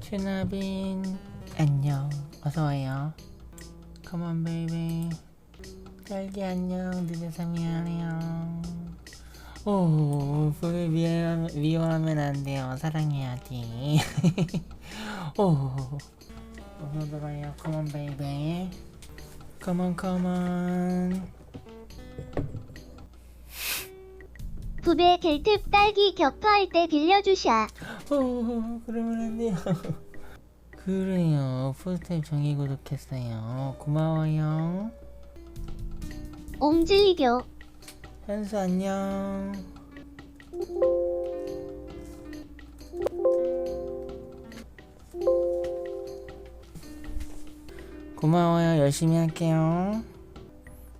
추나빈 안녕, 어서와요. 컴온 베이비. 딸기 안녕, 늦어서 미안해요. 오, 불 미워하면 안 돼요. 사랑해야지. 오, 어서 들어요. 컴온 베이비. 컴온. 부배 델트 딸기 격파할 때 빌려주샤. 오, 그러면 안 돼요. 그래요. 풀타임 정의 구독했어요. 고마워요. 옹질리교. 현수 안녕. 고마워요. 열심히 할게요.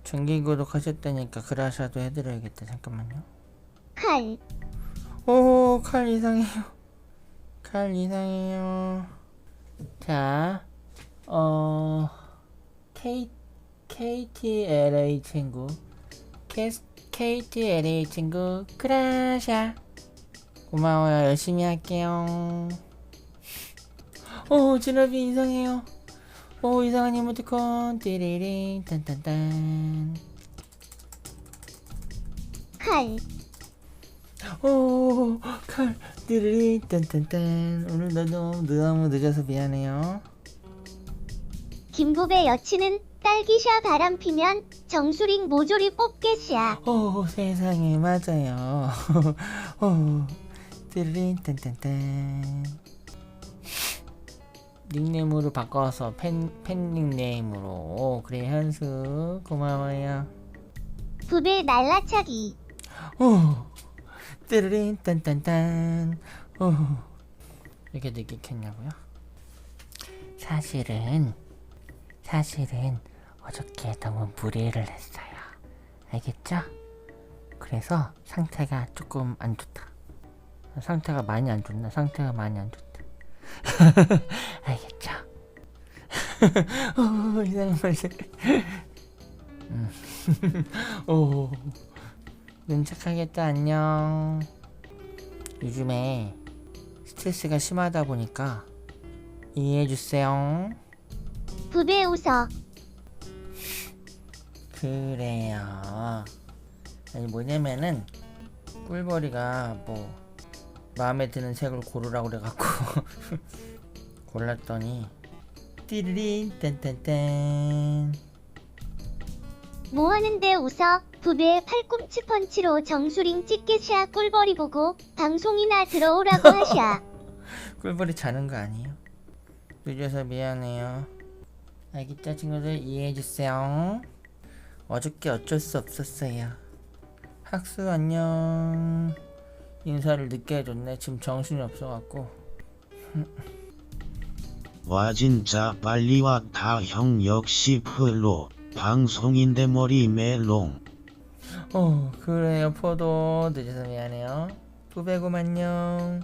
정기 구독하셨다니까 그라샤도 해드려야겠다. 잠깐만요. 칼. 오, 칼 이상해요. 칼 이상해요. 자, KTLA 친구, KTLA 친구 크라샤 고마워요. 열심히 할게요. 오, 진업이 이상해요. 오, 이상한 이모티콘 띠리링 딴딴딴. 칼. 오, 칼 띠리링 딴딴딴. 오늘 너무 늦어서 미안해요. 김부배 여친은 딸기샤 바람피면 정수링 모조리 뽑겠샤. 오, 세상에 맞아요. 오, 띠리링 딴딴딴. 닉네임으로 바꿔서 팬 닉네임으로. 오, 그래 현수 고마워요. 부배 날라차기. 오, 띠리링 딴딴딴. 오, 이렇게 늦게 켰냐고요? 사실은 어저께 너무 무리를 했어요. 알겠죠? 그래서 상태가 조금 안 좋다. 상태가 많이 안 좋다. 알겠죠? 오, 이상한 말들. 오, 눈 착하겠다. 안녕. 요즘에 스트레스가 심하다 보니까 이해해주세요. 부배 웃어. 그래요. 아니 뭐냐면은 꿀벌이가 뭐 마음에 드는 색을 고르라고 그래갖고 골랐더니 띠리린 딴딴딴. 뭐하는데 웃어. 부배 팔꿈치 펀치로 정수링 찍겠샤. 꿀벌이 보고 방송이나 들어오라고 하샤. 꿀벌이 자는 거 아니에요? 늦어서 미안해요. 알겠죠 친구들? 이해해주세요. 어저께 어쩔 수 없었어요. 학수 안녕. 인사를 늦게 해줬네. 지금 정신이 없어갖고. 와 진짜 빨리 와. 다 형 역시 프로 방송인데 머리 멜롱. 그래요 포도. 늦어서 미안해요. 부배곰 안녕.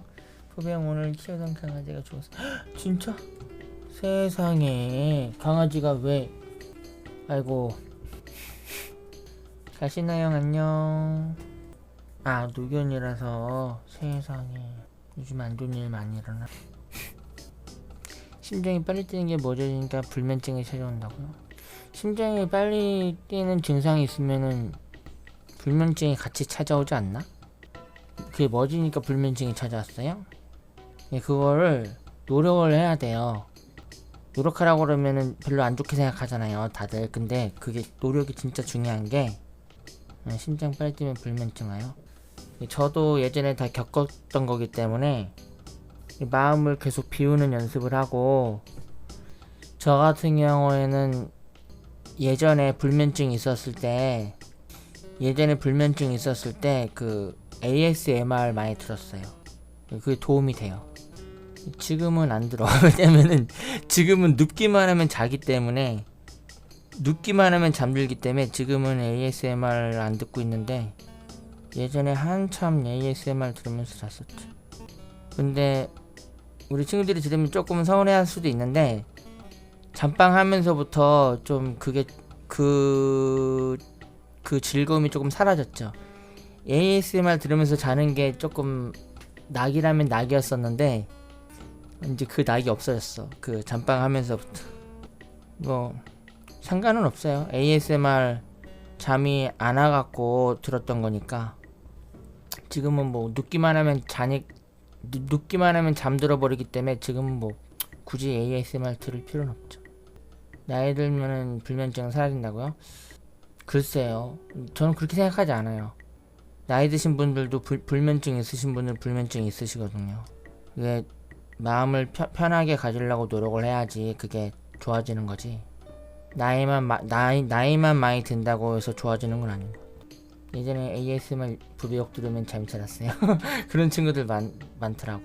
부배형 오늘 키우던 강아지가 죽었어. 헉, 진짜? 세상에 강아지가 왜. 아이고. 가시나형 안녕. 아, 노견이라서. 세상에 요즘 안 좋은 일 많이 일어나. 심장이 빨리 뛰는 게 멎어지니까 불면증이 찾아온다고요? 심장이 빨리 뛰는 증상이 있으면은 불면증이 같이 찾아오지 않나? 그게 멎으니까 불면증이 찾아왔어요? 그거를 노력을 해야 돼요. 노력하라고 그러면은 별로 안 좋게 생각하잖아요 다들. 근데 그게 노력이 진짜 중요한 게 심장 빨리 뛰면 불면증 와요. 저도 예전에 다 겪었던 거기 때문에 마음을 계속 비우는 연습을 하고, 저 같은 경우에는 예전에 불면증이 있었을 때 그 ASMR 많이 들었어요. 그게 도움이 돼요. 지금은 안 들어. 왜냐면은 지금은 눕기만 하면 자기 때문에, 눕기만 하면 잠들기 때문에 지금은 ASMR 안 듣고 있는데 예전에 한참 ASMR 들으면서 잤었죠. 근데 우리 친구들이 들으면 조금 서운해할 수도 있는데 잠빵 하면서부터 좀 그게 그 즐거움이 조금 사라졌죠. ASMR 들으면서 자는 게 조금 낙이라면 낙이었었는데 이제 그 낙이 없어졌어. 그 잠방 하면서부터. 뭐 상관은 없어요. ASMR 잠이 안 와갖고 들었던 거니까. 지금은 뭐 눕기만 하면 잠들어 버리기 때문에 지금은 뭐 굳이 ASMR 들을 필요는 없죠. 나이 들면은 불면증 사라진다고요? 글쎄요. 저는 그렇게 생각하지 않아요. 나이 드신 분들도 불면증 있으신 분들 불면증 있으시거든요. 이게 마음을 편하게 가지려고 노력을 해야지 그게 좋아지는 거지. 나이만 많이 든다고 해서 좋아지는 건 아닌 것 같아요. 예전에 ASMR 부배역 들으면 잠이 잘 잤어요. 그런 친구들 많더라고.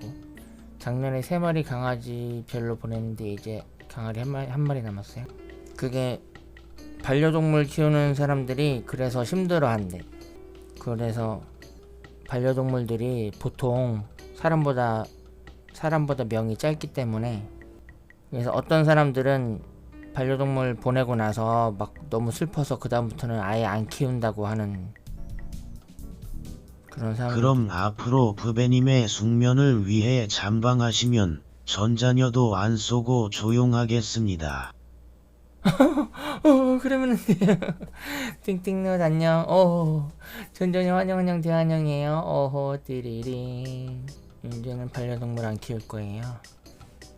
작년에 3마리 강아지 별로 보냈는데 이제 강아지 한 마리 남았어요. 그게 반려동물 키우는 사람들이 그래서 힘들어한대. 그래서 반려동물들이 보통 사람보다 명이 짧기 때문에, 그래서 어떤 사람들은 반려동물 보내고 나서 막 너무 슬퍼서 그 다음부터는 아예 안 키운다고 하는 그런 사람. 그럼 앞으로 부배님의 숙면을 위해 잠방하시면 전자녀도 안 쏘고 조용하겠습니다. 그러면은 돼요. 띵띵넛 안녕. 전전이 환영 대환영이에요. 띠리링. 이제는 반려동물 안 키울 거예요.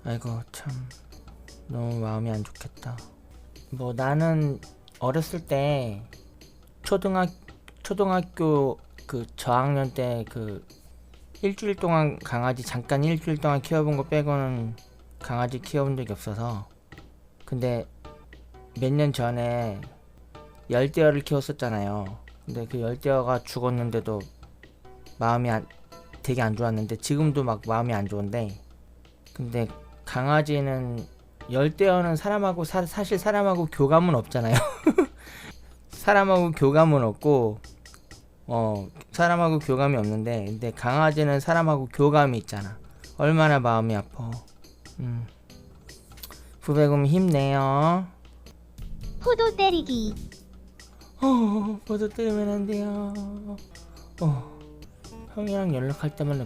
아이고 참 너무 마음이 안 좋겠다. 뭐 나는 어렸을 때 초등학교 그 저학년 때 그 일주일 동안 잠깐 일주일 동안 키워본 거 빼고는 강아지 키워본 적이 없어서. 근데 몇 년 전에 열대어를 키웠었잖아요. 근데 그 열대어가 죽었는데도 마음이 되게 안 좋았는데 지금도 막 마음이 안 좋은데, 근데 강아지는 열대어는 사실 사람하고 교감은 없잖아요. 사람하고 교감은 없고 사람하고 교감이 없는데, 근데 강아지는 사람하고 교감이 있잖아. 얼마나 마음이 아파. 부배곰 힘내요. 포도 때리기. 포도 때리면 안 돼요. 형이랑 연락할 때마다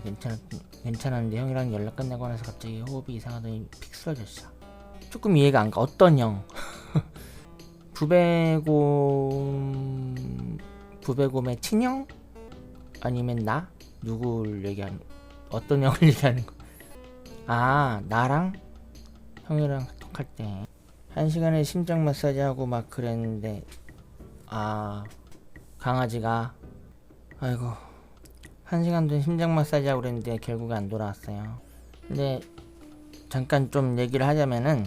괜찮았는데 형이랑 연락 끝나고 나서 갑자기 호흡이 이상하더니 픽 쓰러졌어. 조금 이해가 안 가. 어떤 형? 부배곰의 친형? 아니면 나? 어떤 형을 얘기하는 거? 아, 나랑 형이랑 톡할 때 1시간에 심장 마사지 하고 막 그랬는데, 강아지가 아이고 1시간 전 심장 마사지 하고 그랬는데 결국에 안 돌아왔어요. 근데 잠깐 좀 얘기를 하자면은,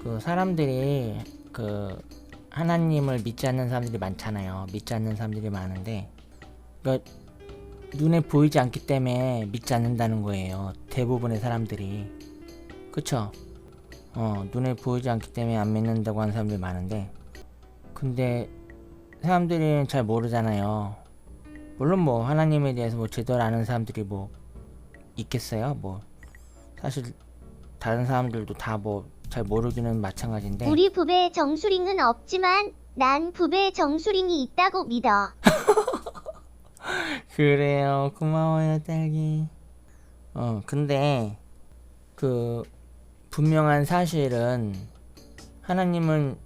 그 사람들이 그 하나님을 믿지 않는 사람들이 많잖아요. 믿지 않는 사람들이 많은데, 그러니까 눈에 보이지 않기 때문에 믿지 않는다는 거예요. 대부분의 사람들이. 그쵸? 눈에 보이지 않기 때문에 안 믿는다고 하는 사람들이 많은데, 근데 사람들이 잘 모르잖아요. 물론 뭐 하나님에 대해서 뭐 제대로 아는 사람들이 뭐 있겠어요? 뭐 사실 다른 사람들도 다 뭐 잘 모르기는 마찬가지인데. 우리 부배 정수링은 없지만 난 부배 정수링이 있다고 믿어. 그래요. 고마워요, 딸기. 근데 그 분명한 사실은 하나님은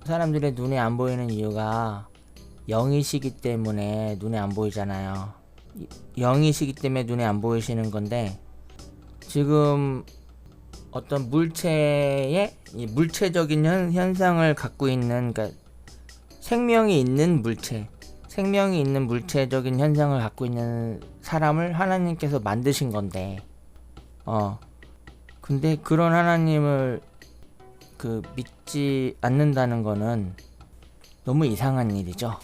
사람들의 눈에 안 보이는 이유가 영이시기 때문에 눈에 안 보이잖아요. 영이시기 때문에 눈에 안 보이시는 건데, 지금 어떤 물체의 물체적인 현상을 갖고 있는, 그러니까 생명이 있는 물체적인 현상을 갖고 있는 사람을 하나님께서 만드신 건데, 근데 그런 하나님을 믿지 않는다는 거는 너무 이상한 일이죠.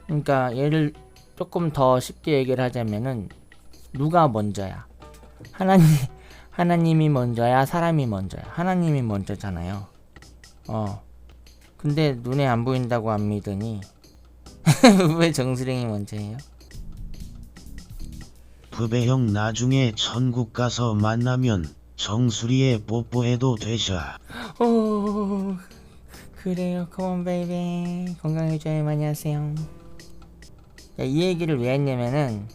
그러니까 예를 조금 더 쉽게 얘기를 하자면은, 누가 먼저야? 하나님이 먼저야, 사람이 먼저야? 하나님이 먼저잖아요. 근데 눈에 안 보인다고 안 믿으니 왜 정수랭이 먼저예요? 부배형 나중에 천국 가서 만나면 정수리에 뽀뽀해도 되셔. 그래요. 컴온 베이비. 건강해져요. 많이 하세요. 이 얘기를 왜 했냐면은,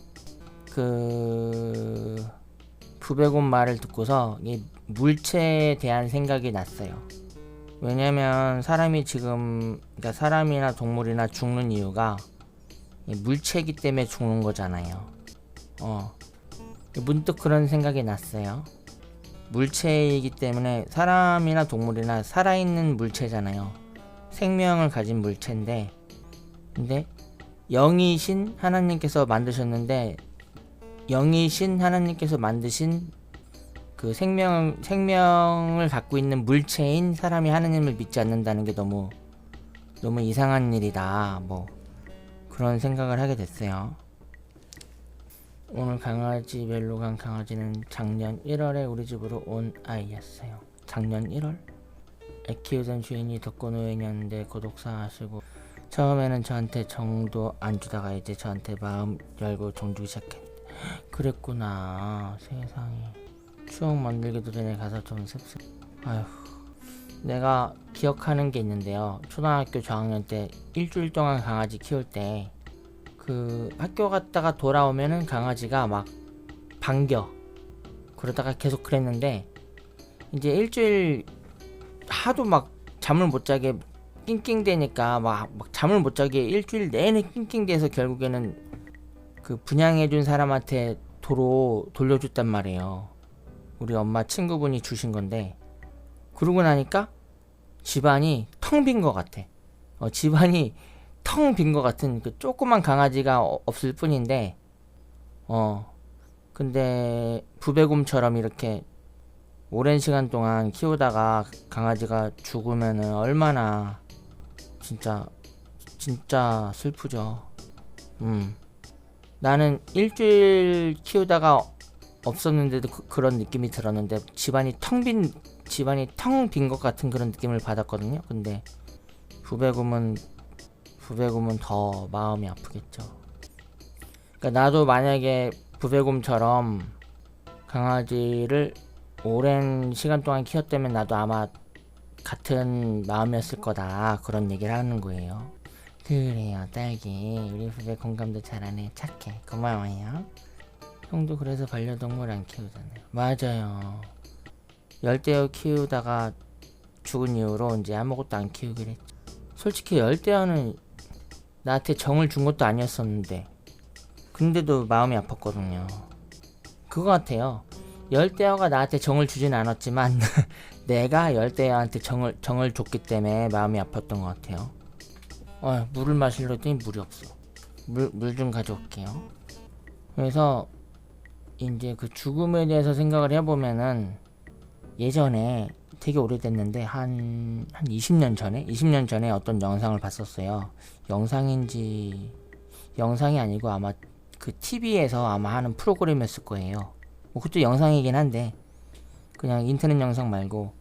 부배곰 말을 듣고서 이 물체에 대한 생각이 났어요. 왜냐면 사람이 지금 그러니까 사람이나 동물이나 죽는 이유가 이 물체이기 때문에 죽는 거잖아요. 문득 그런 생각이 났어요. 물체이기 때문에 사람이나 동물이나 살아있는 물체잖아요. 생명을 가진 물체인데, 근데 영이신 하나님께서 만드셨는데, 영이신 하나님께서 만드신 그 생명을 갖고 있는 물체인 사람이 하나님을 믿지 않는다는 게 너무 이상한 일이다. 뭐 그런 생각을 하게 됐어요. 오늘 강아지 멜로 간 강아지는 작년 1월에 우리 집으로 온 아이였어요. 작년 1월? 애 키우던 주인이 독거노인이었는데 고독사하시고 처음에는 저한테 정도 안 주다가 이제 저한테 마음 열고 정 주기 시작했. 그랬구나. 세상에. 추억 만들기도 전에 가서 좀 씁쓸. 아휴. 내가 기억하는 게 있는데요. 초등학교 저학년 때 일주일 동안 강아지 키울 때 그 학교 갔다가 돌아오면은 강아지가 막 반겨. 그러다가 계속 그랬는데 이제 일주일 하도 막 잠을 못 자게 낑낑대니까 막 잠을 못 자게 일주일 내내 낑낑대서 결국에는 그 분양해준 사람한테 도로 돌려줬단 말이에요. 우리 엄마 친구분이 주신 건데 그러고 나니까 집안이 텅 빈 것 같아. 집안이 텅 빈 것 같은 그 조그만 강아지가 없을 뿐인데 근데 부배곰처럼 이렇게 오랜 시간 동안 키우다가 강아지가 죽으면은 얼마나 진짜 슬프죠. 나는 일주일 키우다가 없었는데도 그런 느낌이 들었는데 집안이 텅 빈 것 같은 그런 느낌을 받았거든요. 근데 부배곰은 더 마음이 아프겠죠. 그러니까 나도 만약에 부배곰처럼 강아지를 오랜 시간 동안 키웠다면 나도 아마 같은 마음이었을 거다. 그런 얘기를 하는 거예요. 그래요, 딸기. 우리 부배 공감도 잘하네. 착해. 고마워요. 형도 그래서 반려동물 안 키우잖아요. 맞아요. 열대어 키우다가 죽은 이후로 이제 아무것도 안 키우기로 했죠. 솔직히 열대어는 나한테 정을 준 것도 아니었었는데 근데도 마음이 아팠거든요. 그거 같아요. 열대어가 나한테 정을 주진 않았지만 내가 열대어한테 정을 줬기 때문에 마음이 아팠던 것 같아요. 물을 마시려 했더니 물이 없어. 물 좀 가져올게요. 그래서 이제 그 죽음에 대해서 생각을 해보면은 예전에 되게 오래됐는데 한 20년 전에 어떤 영상을 봤었어요. 영상이 아니고 아마 그 TV에서 아마 하는 프로그램이었을 거예요. 뭐 그것도 영상이긴 한데 그냥 인터넷 영상 말고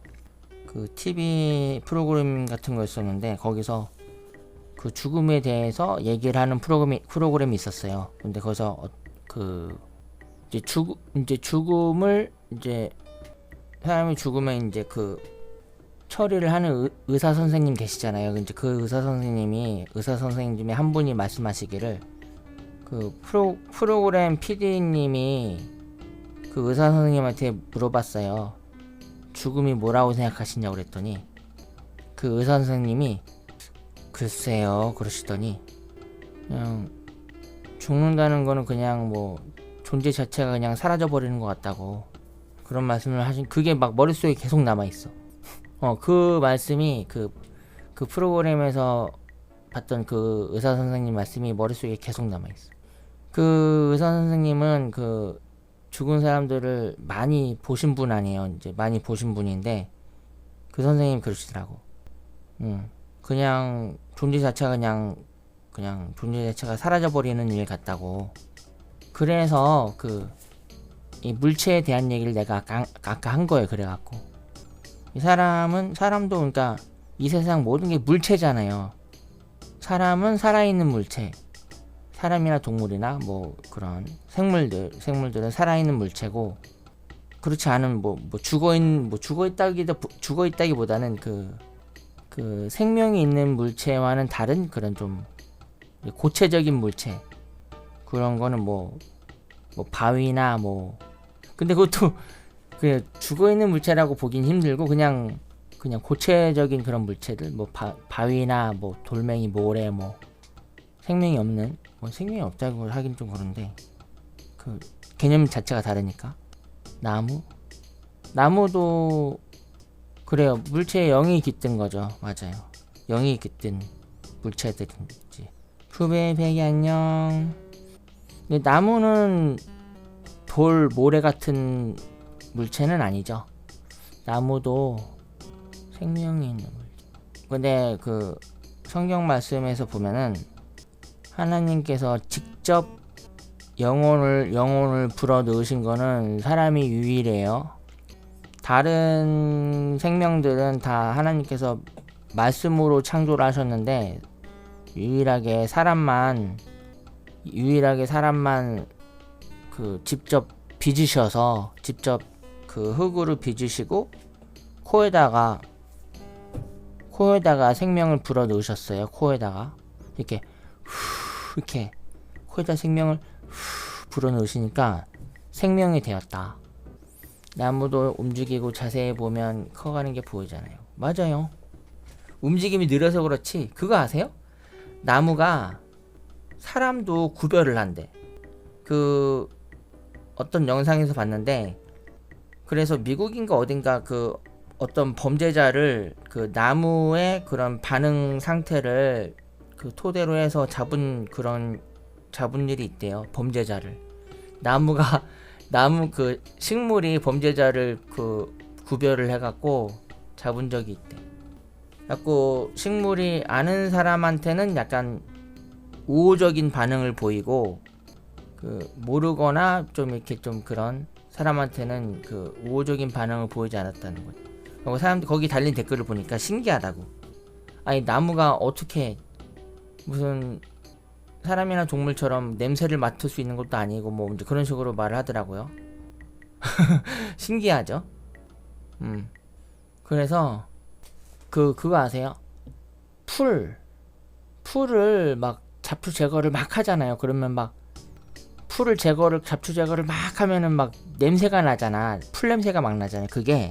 그 TV 프로그램 같은 거였었는데 거기서 그 죽음에 대해서 얘기를 하는 프로그램이 있었어요. 근데 거기서 이제 죽음을 이제 사람이 죽으면 이제 그 처리를 하는 의사 선생님 계시잖아요. 이제 그 의사 선생님 중에 한 분이 말씀하시기를 그 프로그램 PD님이 그 의사 선생님한테 물어봤어요. 죽음이 뭐라고 생각하시냐고 그랬더니 그 의사 선생님이 글쎄요 그러시더니 그냥 죽는다는 거는 그냥 뭐 존재 자체가 그냥 사라져 버리는 것 같다고 그런 말씀을 하신. 그게 막 머릿속에 계속 남아있어. 그 말씀이 그 프로그램에서 봤던 그 의사 선생님 말씀이 머릿속에 계속 남아있어. 그 의사 선생님은 그 죽은 사람들을 많이 보신 분 아니에요. 이제 많이 보신 분인데 그 선생님이 그러시더라고. 그냥 존재 자체가 그냥 존재 자체가 사라져 버리는 일 같다고. 그래서 이 물체에 대한 얘기를 내가 아까 한 거예요. 그래갖고 이 사람도 그러니까 이 세상 모든 게 물체잖아요. 사람은 살아있는 물체. 사람이나 동물이나 뭐 그런 생물들은 살아있는 물체고 그렇지 않은 죽어 있다기보다는 그 생명이 있는 물체와는 다른 그런 좀 고체적인 물체. 그런 거는 뭐 바위나 뭐 근데 그것도 그 죽어있는 물체라고 보긴 힘들고 그냥 고체적인 그런 물체들 뭐 바위나 뭐 돌멩이 모래 뭐 생명이 없는 뭐 생명이 없다고 하긴 좀 그런데 그 개념 자체가 다르니까 나무도 그래요. 물체에 영이 깃든 거죠. 맞아요. 영이 깃든 물체들인지. 후배 배기 안녕. 근데 나무는 돌 모래 같은 물체는 아니죠. 나무도 생명이 있는 물체. 근데 그 성경 말씀에서 보면은 하나님께서 직접 영혼을 불어 넣으신 거는 사람이 유일해요. 다른 생명들은 다 하나님께서 말씀으로 창조를 하셨는데 유일하게 사람만 그 직접 빚으셔서 직접 그 흙으로 빚으시고 코에다가 생명을 불어 넣으셨어요. 코에다가 이렇게 코에다 생명을 불어 넣으시니까 생명이 되었다. 나무도 움직이고 자세히 보면 커가는 게 보이잖아요. 맞아요. 움직임이 느려서 그렇지 그거 아세요? 나무가 사람도 구별을 한대. 그 어떤 영상에서 봤는데 그래서 미국인가 어딘가 그 어떤 범죄자를 그 나무의 그런 반응 상태를 그 토대로 해서 잡은 일이 있대요. 범죄자를 나무 그 식물이 범죄자를 그 구별을 해갖고 잡은 적이 있대. 갖고 식물이 아는 사람한테는 약간 우호적인 반응을 보이고 그 모르거나 좀 이렇게 좀 그런 사람한테는 그 우호적인 반응을 보이지 않았다는 거죠. 그리고 사람들 거기 달린 댓글을 보니까 신기하다고. 아니 나무가 어떻게 무슨 사람이나 동물처럼 냄새를 맡을 수 있는 것도 아니고 뭐 이제 그런 식으로 말을 하더라고요. 신기하죠? 그래서 그거 아세요? 풀을 막 잡초 제거를 막 하잖아요. 그러면 막 잡초 제거를 막 하면은 막 냄새가 나잖아. 풀 냄새가 막 나잖아요. 그게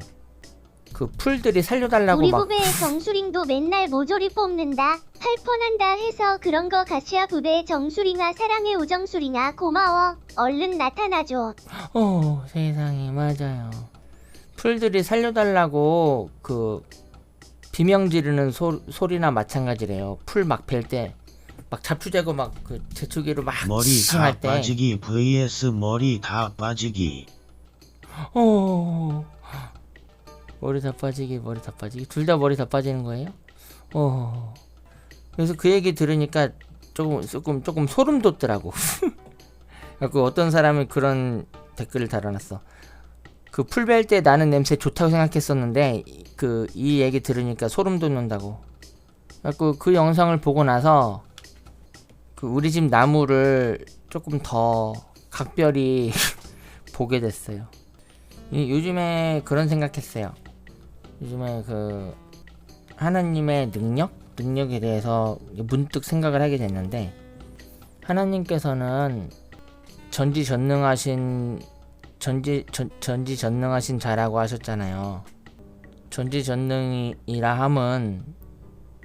그 풀들이 살려달라고 우리 막 부배의 정수링도 맨날 모조리 뽑는다. 팔폰한다 해서 그런 거 가시야. 부배의 정수링아 사랑해. 우정수링아 고마워. 얼른 나타나줘. 세상에 맞아요. 풀들이 살려달라고 그 비명 지르는 소리나 마찬가지래요. 풀 막 벨 때 막 잡초 제거 막 그 제초기로 막 머리 다 할 때. 빠지기 vs 머리 다 빠지기. 머리 다 빠지기 둘 다 머리 다 빠지는 거예요? 그래서 그 얘기 들으니까 조금 소름 돋더라고. 그 어떤 사람이 그런 댓글을 달아놨어. 그 풀 벨 때 나는 냄새 좋다고 생각했었는데 이 얘기 들으니까 소름 돋는다고. 그 영상을 보고 나서 그 우리 집 나무를 조금 더 각별히 보게 됐어요. 요즘에 그런 생각했어요. 요즘에 그 하나님의 능력에 대해서 문득 생각을 하게 됐는데 하나님께서는 전지전능하신 자라고 하셨잖아요. 전지전능이라 함은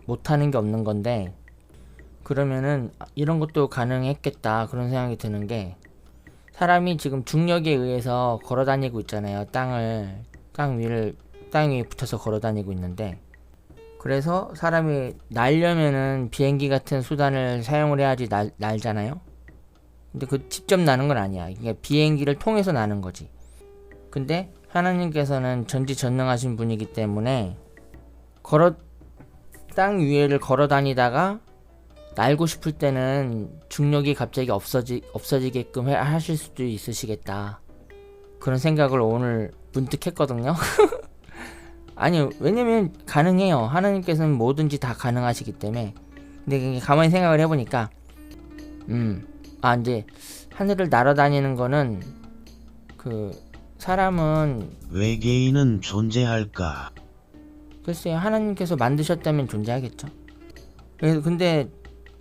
못하는 게 없는 건데 그러면은 이런 것도 가능했겠다 그런 생각이 드는 게 사람이 지금 중력에 의해서 걸어다니고 있잖아요. 땅 위에 붙어서 걸어다니고 있는데 그래서 사람이 날려면은 비행기 같은 수단을 사용을 해야지 날잖아요. 근데 그 직접 나는 건 아니야. 이게 비행기를 통해서 나는 거지. 근데 하나님께서는 전지전능하신 분이기 때문에 땅 위에를 걸어 다니다가 날고 싶을 때는 중력이 갑자기 없어지게끔 하실 수도 있으시겠다. 그런 생각을 오늘 문득 했거든요. 아니요, 왜냐면 가능해요. 하나님께서는 뭐든지 다 가능하시기 때문에. 근데 가만히 생각을 해보니까 이제 하늘을 날아다니는 거는 그 사람은 외계인은 존재할까? 글쎄요, 하나님께서 만드셨다면 존재하겠죠. 그래서 근데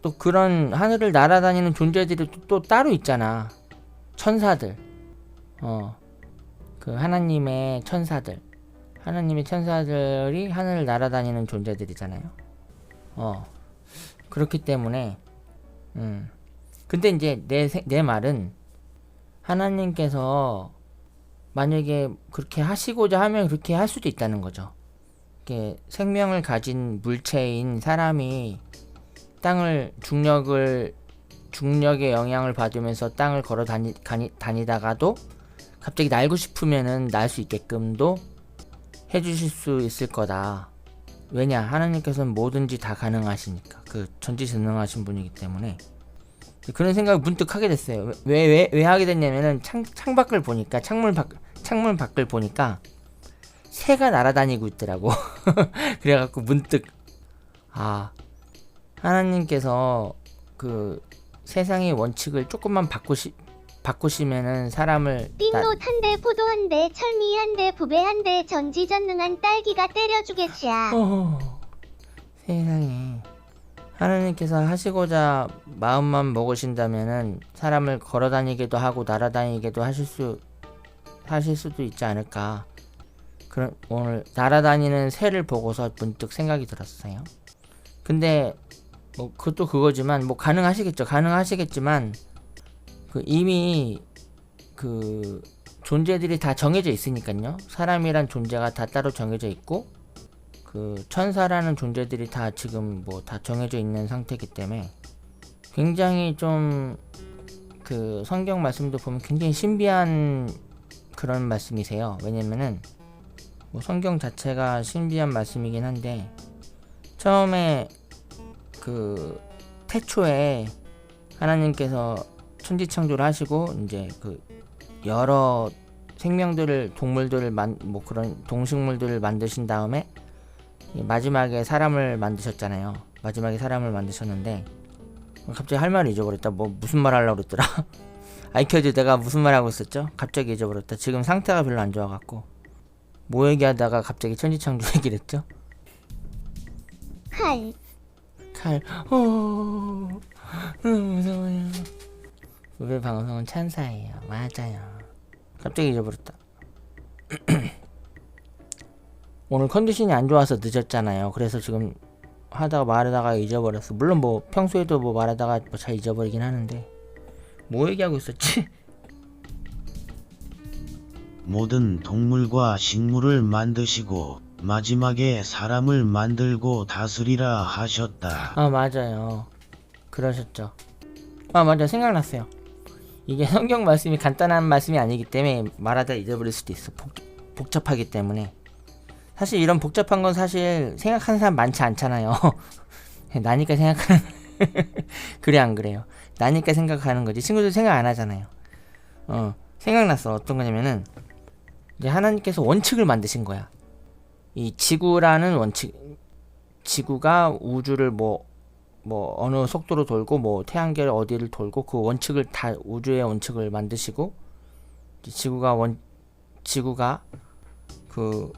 또 그런 하늘을 날아다니는 존재들이 또 따로 있잖아. 천사들. 그 하나님의 천사들이 하늘을 날아다니는 존재들이잖아요. 그렇기 때문에 근데 이제 내 말은 하나님께서 만약에 그렇게 하시고자 하면 그렇게 할 수도 있다는 거죠. 이렇게 생명을 가진 물체인 사람이 땅을 중력의 영향을 받으면서 땅을 걸어 다니다가도 갑자기 날고 싶으면은 날 수 있게끔도 해주실 수 있을 거다. 왜냐? 하나님께서는 뭐든지 다 가능하시니까. 그 전지전능하신 분이기 때문에. 그런 생각을 문득 하게 됐어요. 왜 하게 됐냐면은 창밖을 보니까 창문 밖을 보니까 새가 날아다니고 있더라고. 그래갖고 문득 하나님께서 그 세상의 원칙을 조금만 바꾸시면은 사람을 띵롯 한 대, 포도 한 대, 철미 한 대, 부배 한 대, 전지전능한 딸기가 때려주겠샤. 세상에 하나님께서 하시고자 마음만 먹으신다면은 사람을 걸어다니게도 하고 날아다니게도 하실 수도 있지 않을까. 그런 오늘 날아다니는 새를 보고서 문득 생각이 들었어요. 근데 뭐 그것도 그거지만 뭐 가능하시겠지만 그 이미 그 존재들이 다 정해져 있으니까요. 사람이란 존재가 다 따로 정해져 있고 그 천사라는 존재들이 다 지금 뭐 다 정해져 있는 상태이기 때문에 굉장히 좀 그 성경 말씀도 보면 굉장히 신비한 그런 말씀이세요. 왜냐면은 뭐 성경 자체가 신비한 말씀이긴 한데 처음에 그 태초에 하나님께서 천지창조를 하시고 이제 그 여러 생명들을 동물들을 뭐 그런 동식물들을 만드신 다음에 마지막에 사람을 만드셨잖아요. 마지막에 사람을 만드셨는데 갑자기 할 말을 잊어버렸다. 뭐 무슨 말 하려고 그랬더라. 아이켜즈 내가 무슨 말 하고 있었죠? 갑자기 잊어버렸다. 지금 상태가 별로 안 좋아갖고 뭐 얘기하다가 갑자기 천지창조 얘기를 했죠? 칼. 무서워요. 우리 방송은 천사예요. 맞아요. 갑자기 잊어버렸다. 오늘 컨디션이 안 좋아서 늦었잖아요. 그래서 지금 말하다가 잊어버렸어. 물론 뭐 평소에도 뭐 말하다가 뭐 잘 잊어버리긴 하는데 뭐 얘기하고 있었지? 모든 동물과 식물을 만드시고 마지막에 사람을 만들고 다스리라 하셨다. 맞아요. 그러셨죠. 맞아. 생각났어요. 이게 성경 말씀이 간단한 말씀이 아니기 때문에 말하다 잊어버릴 수도 있어. 복잡하기 때문에. 사실 이런 복잡한 건 사실 생각하는 사람 많지 않잖아요. 나니까 생각하는 그래 안 그래요? 나니까 생각하는 거지. 친구들 생각 안 하잖아요. 생각났어. 어떤 거냐면은 이제 하나님께서 원칙을 만드신 거야. 이 지구라는 원칙, 지구가 우주를 뭐 어느 속도로 돌고 뭐 태양계 어디를 돌고 그 원칙을 다 우주의 원칙을 만드시고 지구가 그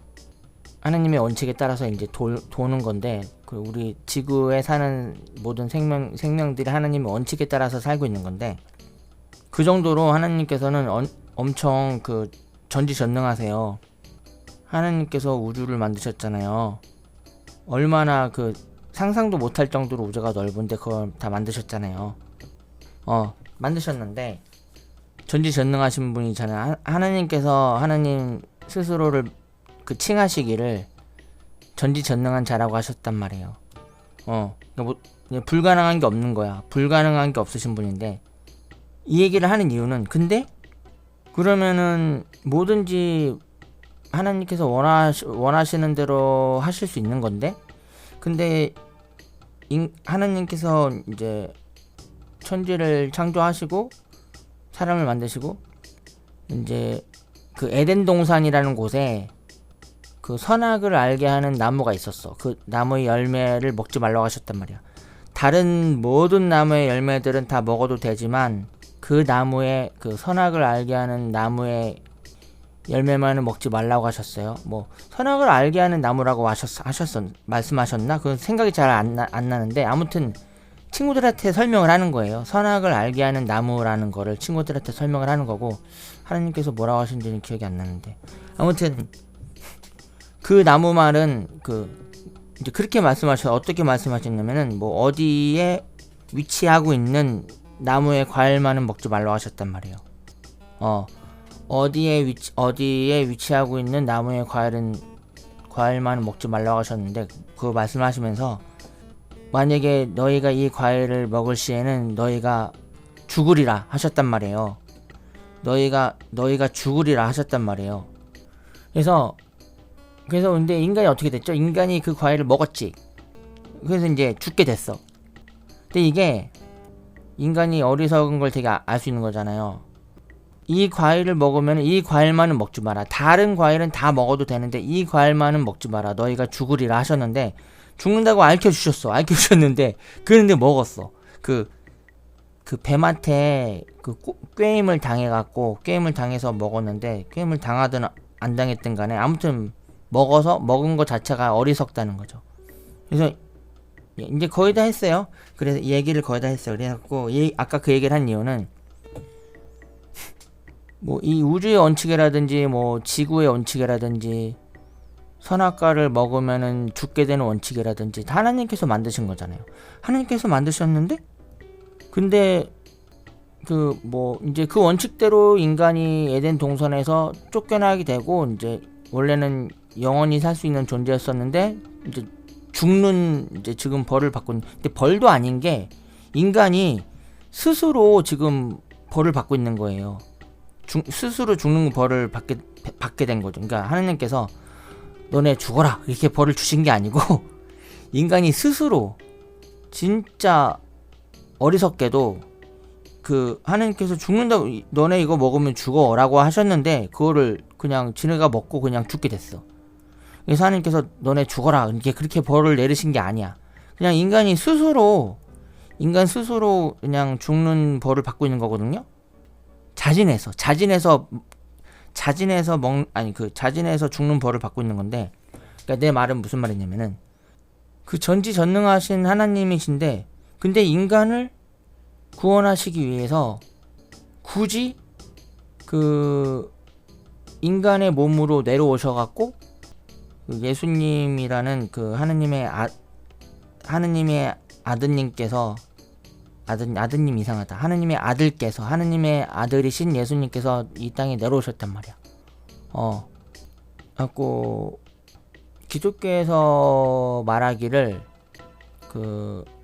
하나님의 원칙에 따라서 이제 도는 건데 그 우리 지구에 사는 모든 생명들이 하나님의 원칙에 따라서 살고 있는 건데 그 정도로 하나님께서는 엄청 그 전지전능하세요. 하나님께서 우주를 만드셨잖아요. 얼마나 그 상상도 못할 정도로 우주가 넓은데 그걸 다 만드셨잖아요. 만드셨는데 전지전능하신 분이잖아요. 하나님께서 하나님 스스로를 그 칭하시기를 전지전능한 자라고 하셨단 말이에요. 그러니까 뭐 불가능한 게 없는 거야. 불가능한 게 없으신 분인데 이 얘기를 하는 이유는 근데 그러면은 뭐든지 하나님께서 원하시는 대로 하실 수 있는 건데 근데 하나님께서 이제 천지를 창조하시고 사람을 만드시고 이제 그 에덴 동산이라는 곳에 그 선악을 알게 하는 나무가 있었어. 그 나무의 열매를 먹지 말라고 하셨단 말이야. 다른 모든 나무의 열매들은 다 먹어도 되지만 그 나무의 그 선악을 알게 하는 나무의 열매만은 먹지 말라고 하셨어요. 뭐 선악을 알게 하는 나무라고 말씀하셨나? 그건 생각이 잘 안 나는데 아무튼 친구들한테 설명을 하는 거예요. 선악을 알게 하는 나무라는 거를 친구들한테 설명을 하는 거고, 하나님께서 뭐라고 하신지는 기억이 안 나는데, 아무튼 그 나무 말은 이제 그렇게 말씀하셔. 어떻게 말씀하셨냐면은 뭐 어디에 위치하고 있는 나무의 과일만은 먹지 말라고 하셨단 말이에요. 어디에 위치하고 있는 나무의 과일만은 먹지 말라고 하셨는데, 그 말씀하시면서 만약에 너희가 이 과일을 먹을 시에는 너희가 죽으리라 하셨단 말이에요. 너희가 죽으리라 하셨단 말이에요. 그래서 근데 인간이 어떻게 됐죠? 인간이 그 과일을 먹었지. 그래서 이제 죽게 됐어. 근데 이게 인간이 어리석은 걸 되게 알 수 있는 거잖아요. 이 과일을 먹으면 이 과일만은 먹지 마라. 다른 과일은 다 먹어도 되는데 이 과일만은 먹지 마라. 너희가 죽으리라 하셨는데, 죽는다고 알려주셨는데 그런데 먹었어. 그 뱀한테 꾀임을 당해서 먹었는데, 꾀임을 당하든 안 당했든 간에 아무튼 먹은 것 자체가 어리석다는 거죠. 그래서 이제 거의 다 했어요. 그래서 이 얘기를 거의 다 했어요. 그래갖고 아까 그 얘기를 한 이유는 뭐 이 우주의 원칙이라든지 뭐 지구의 원칙이라든지 선악과를 먹으면은 죽게 되는 원칙이라든지 다 하나님께서 만드신 거잖아요. 하나님께서 만드셨는데, 근데 이제 그 원칙대로 인간이 에덴 동산에서 쫓겨나게 되고, 이제 원래는 영원히 살 수 있는 존재였었는데 이제 이제 지금 벌을 받고 있는. 근데 벌도 아닌 게 인간이 스스로 지금 벌을 받고 있는 거예요. 스스로 죽는 벌을 받게 된 거죠. 그러니까 하나님께서 너네 죽어라 이렇게 벌을 주신 게 아니고 인간이 스스로 진짜 어리석게도 하나님께서 죽는다고, 너네 이거 먹으면 죽어 라고 하셨는데 그거를 그냥 지네가 먹고 그냥 죽게 됐어. 그래서 하나님께서 너네 죽어라 이렇게 그렇게 벌을 내리신 게 아니야. 그냥 인간 스스로 그냥 죽는 벌을 받고 있는 거거든요. 자진해서 죽는 벌을 받고 있는 건데, 그러니까 내 말은 무슨 말이냐면은 전지전능하신 하나님이신데, 근데 인간을 구원하시기 위해서 굳이 인간의 몸으로 내려오셔갖고 예수님이라는 하느님의 아드님께서, 아드님 이상하다. 하느님의 아들께서, 하느님의 아들이신 예수님께서 이 땅에 내려오셨단 말이야. 갖고 기독교에서 말하기를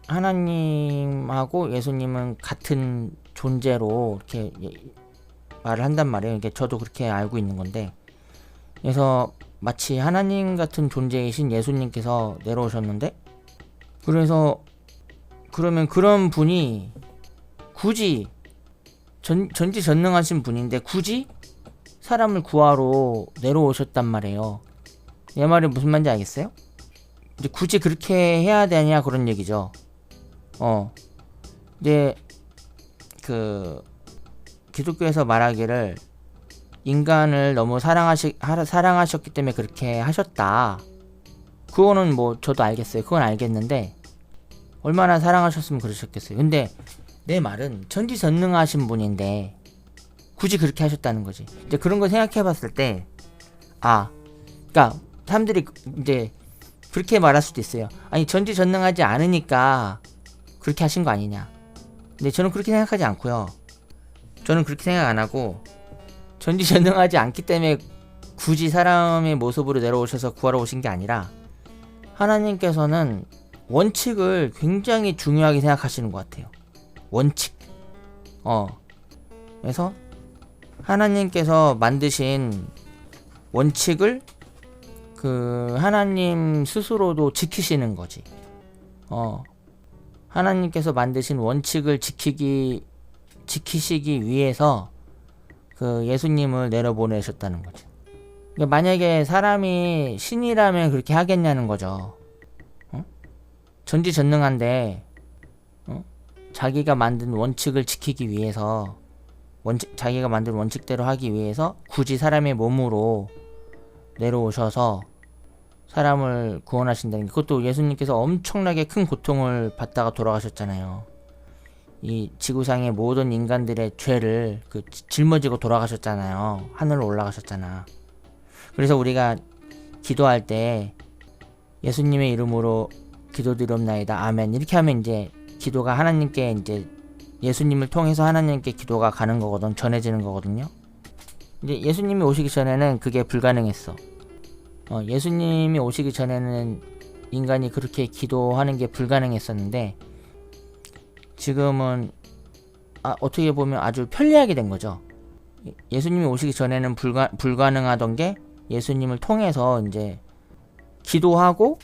하나님하고 예수님은 같은 존재로 이렇게 말을 한단 말이에요. 이게 저도 그렇게 알고 있는 건데, 그래서 마치 하나님 같은 존재이신 예수님께서 내려오셨는데, 그러면 그런 분이 굳이 전지전능하신 분인데 굳이 사람을 구하러 내려오셨단 말이에요. 내 말이 무슨 말인지 알겠어요? 이제 굳이 그렇게 해야 되냐 그런 얘기죠. 이제 기독교에서 말하기를 인간을 너무 사랑하셨기 때문에 그렇게 하셨다. 그거는 뭐 저도 알겠어요. 그건 알겠는데 얼마나 사랑하셨으면 그러셨겠어요. 근데 내 말은 전지전능하신 분인데 굳이 그렇게 하셨다는 거지. 이제 그런 거 생각해봤을 때, 그러니까 사람들이 이제 그렇게 말할 수도 있어요. 아니 전지전능하지 않으니까 그렇게 하신 거 아니냐. 근데 저는 그렇게 생각하지 않고요. 저는 그렇게 생각 안 하고, 전지전능하지 않기 때문에 굳이 사람의 모습으로 내려오셔서 구하러 오신 게 아니라 하나님께서는 원칙을 굉장히 중요하게 생각하시는 것 같아요. 원칙. 그래서 하나님께서 만드신 원칙을 하나님 스스로도 지키시는 거지. 하나님께서 만드신 원칙을 지키시기 위해서 예수님을 내려보내셨다는 거죠. 그러니까 만약에 사람이 신이라면 그렇게 하겠냐는 거죠. 전지전능한데 자기가 만든 원칙을 지키기 위해서, 자기가 만든 원칙대로 하기 위해서 굳이 사람의 몸으로 내려오셔서 사람을 구원하신다는 게, 그것도 예수님께서 엄청나게 큰 고통을 받다가 돌아가셨잖아요. 이 지구상의 모든 인간들의 죄를 짊어지고 돌아가셨잖아요. 하늘로 올라가셨잖아. 그래서 우리가 기도할 때 예수님의 이름으로 기도드리옵나이다 아멘 이렇게 하면 이제 기도가 하나님께, 이제 예수님을 통해서 하나님께 기도가 가는 거거든, 전해지는 거거든요. 이제 예수님이 오시기 전에는 그게 불가능했어. 예수님이 오시기 전에는 인간이 그렇게 기도하는 게 불가능했었는데, 지금은 어떻게 보면 아주 편리하게 된 거죠. 예수님이 오시기 전에는 불가능하던 게 예수님을 통해서 이제 기도하고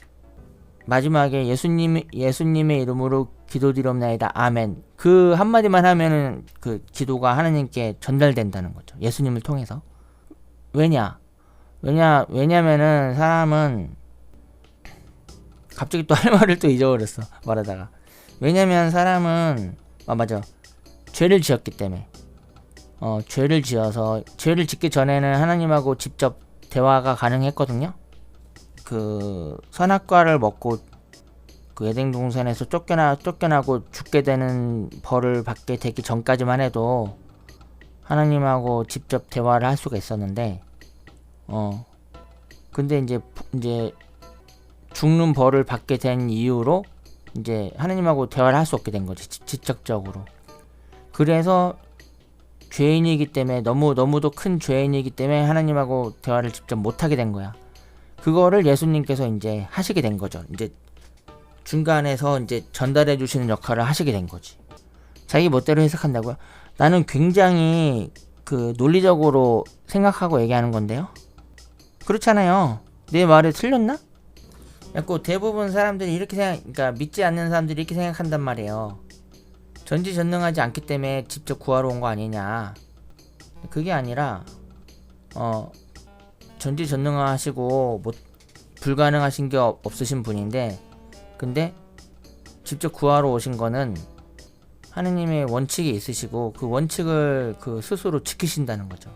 마지막에 예수님의 이름으로 기도드리옵나이다 아멘 그 한마디만 하면은 그 기도가 하나님께 전달된다는 거죠. 예수님을 통해서. 왜냐면은 사람은 갑자기 또 할 말을 또 잊어버렸어 말하다가. 왜냐면 사람은 맞아, 죄를 지었기 때문에. 죄를 지어서, 죄를 짓기 전에는 하나님하고 직접 대화가 가능했거든요. 그 선악과를 먹고 그 에덴 동산에서 쫓겨나고 죽게 되는 벌을 받게 되기 전까지만 해도 하나님하고 직접 대화를 할 수가 있었는데, 근데 이제 죽는 벌을 받게 된 이후로 이제 하나님하고 대화를 할 수 없게 된 거지, 직접적으로. 그래서 죄인이기 때문에, 너무도 큰 죄인이기 때문에 하나님하고 대화를 직접 못하게 된 거야. 그거를 예수님께서 이제 하시게 된 거죠. 이제 중간에서 이제 전달해 주시는 역할을 하시게 된 거지. 자기 멋대로 해석한다고요? 나는 굉장히 그 논리적으로 생각하고 얘기하는 건데요. 그렇잖아요. 내 말이 틀렸나? 약간 대부분 사람들이 이렇게 그러니까 믿지 않는 사람들이 이렇게 생각한단 말이에요. 전지전능하지 않기 때문에 직접 구하러 온 거 아니냐. 그게 아니라 전지전능하시고 불가능하신 게 없으신 분인데, 근데 직접 구하러 오신 거는 하느님의 원칙이 있으시고 그 원칙을 스스로 지키신다는 거죠.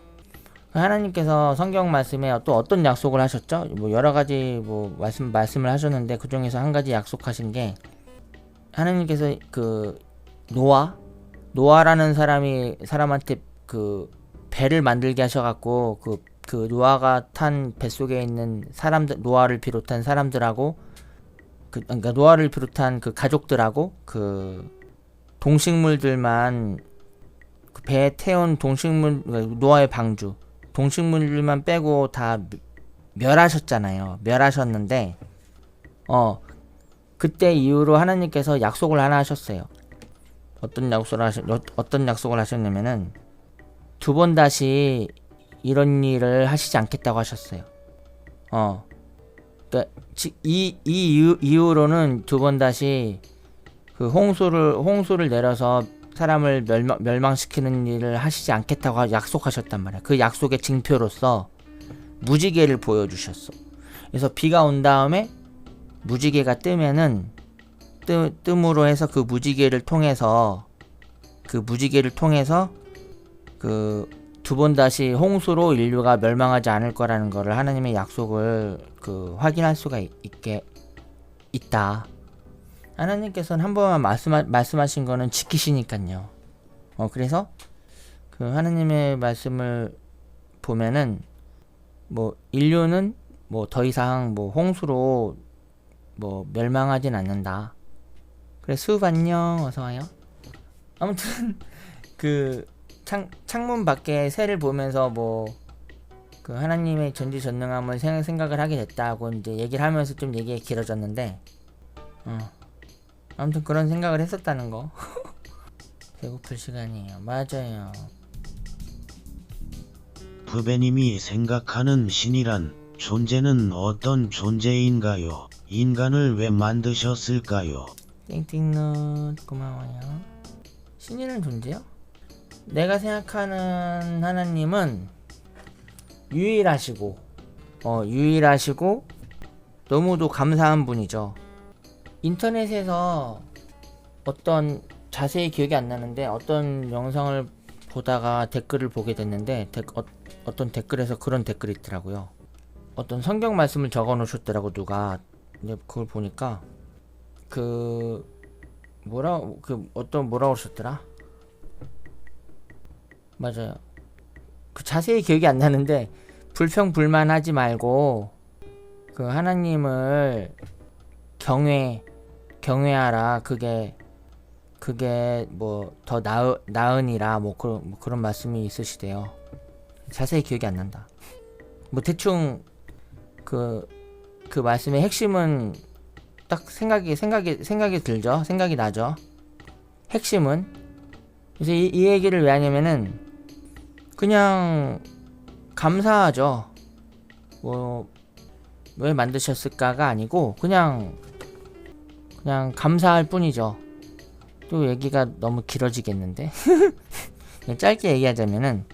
하나님께서 성경 말씀에 또 어떤 약속을 하셨죠? 뭐 여러 가지 말씀을 하셨는데 그 중에서 한 가지 약속하신 게, 하나님께서 그 노아라는 사람한테 그 배를 만들게 하셔갖고 그 노아가 탄 뱃속에 있는 사람들, 노아를 비롯한 사람들하고 그러니까 노아를 비롯한 그 가족들하고 그 동식물들만, 그 배에 태운 노아의 방주 동식물들만 빼고 다 멸하셨잖아요. 멸하셨는데 그때 이후로 하나님께서 약속을 하나 하셨어요. 어떤 약속을 하셨냐면은 두 번 다시 이런 일을 하시지 않겠다고 하셨어요. 그러니까 이 이후로는 두 번 다시 그 홍수를 내려서 사람을 멸망시키는 일을 하시지 않겠다고 약속하셨단 말이야. 그 약속의 징표로서 무지개를 보여주셨어. 그래서 비가 온 다음에 무지개가 뜨면은 뜸으로 해서 그 무지개를 통해서 그 두 번 다시 홍수로 인류가 멸망하지 않을 거라는 거를, 하나님의 약속을 확인할 수가 있다. 하나님께서는 한 번만 말씀하신 거는 지키시니까요. 그래서 그 하나님의 말씀을 보면은 인류는 더 이상 홍수로 멸망하진 않는다. 그래, 수업 안녕, 어서 와요. 아무튼 그 창문 밖에 새를 보면서 그 하나님의 전지전능함을 생각을 하게 됐다고 이제 얘기를 하면서 좀 얘기가 길어졌는데, 아무튼 그런 생각을 했었다는 거. 배고플 시간이에요. 맞아요. 부배님이 생각하는 신이란 존재는 어떤 존재인가요? 인간을 왜 만드셨을까요? 띵띵넛 고마워요. 신이라는 존재요? 내가 생각하는 하나님은 유일하시고 너무도 감사한 분이죠. 인터넷에서 어떤, 자세히 기억이 안 나는데 어떤 영상을 보다가 댓글을 보게 됐는데 어떤 댓글에서 그런 댓글이 있더라고요. 어떤 성경 말씀을 적어 놓으셨더라고 누가. 이제 그걸 보니까 뭐라고 하셨더라. 맞아요. 자세히 기억이 안 나는데 불평불만하지 말고 하나님을 경외하라. 그게 뭐 더 나으니라 뭐 그런 말씀이 있으시대요. 자세히 기억이 안 난다. 뭐 대충 그 말씀의 핵심은 딱 생각이 들죠. 생각이 나죠. 핵심은. 그래서 이 얘기를 왜 하냐면은 그냥 감사하죠. 뭐 왜 만드셨을까가 아니고 그냥 감사할 뿐이죠. 또 얘기가 너무 길어지겠는데. 그냥 짧게 얘기하자면은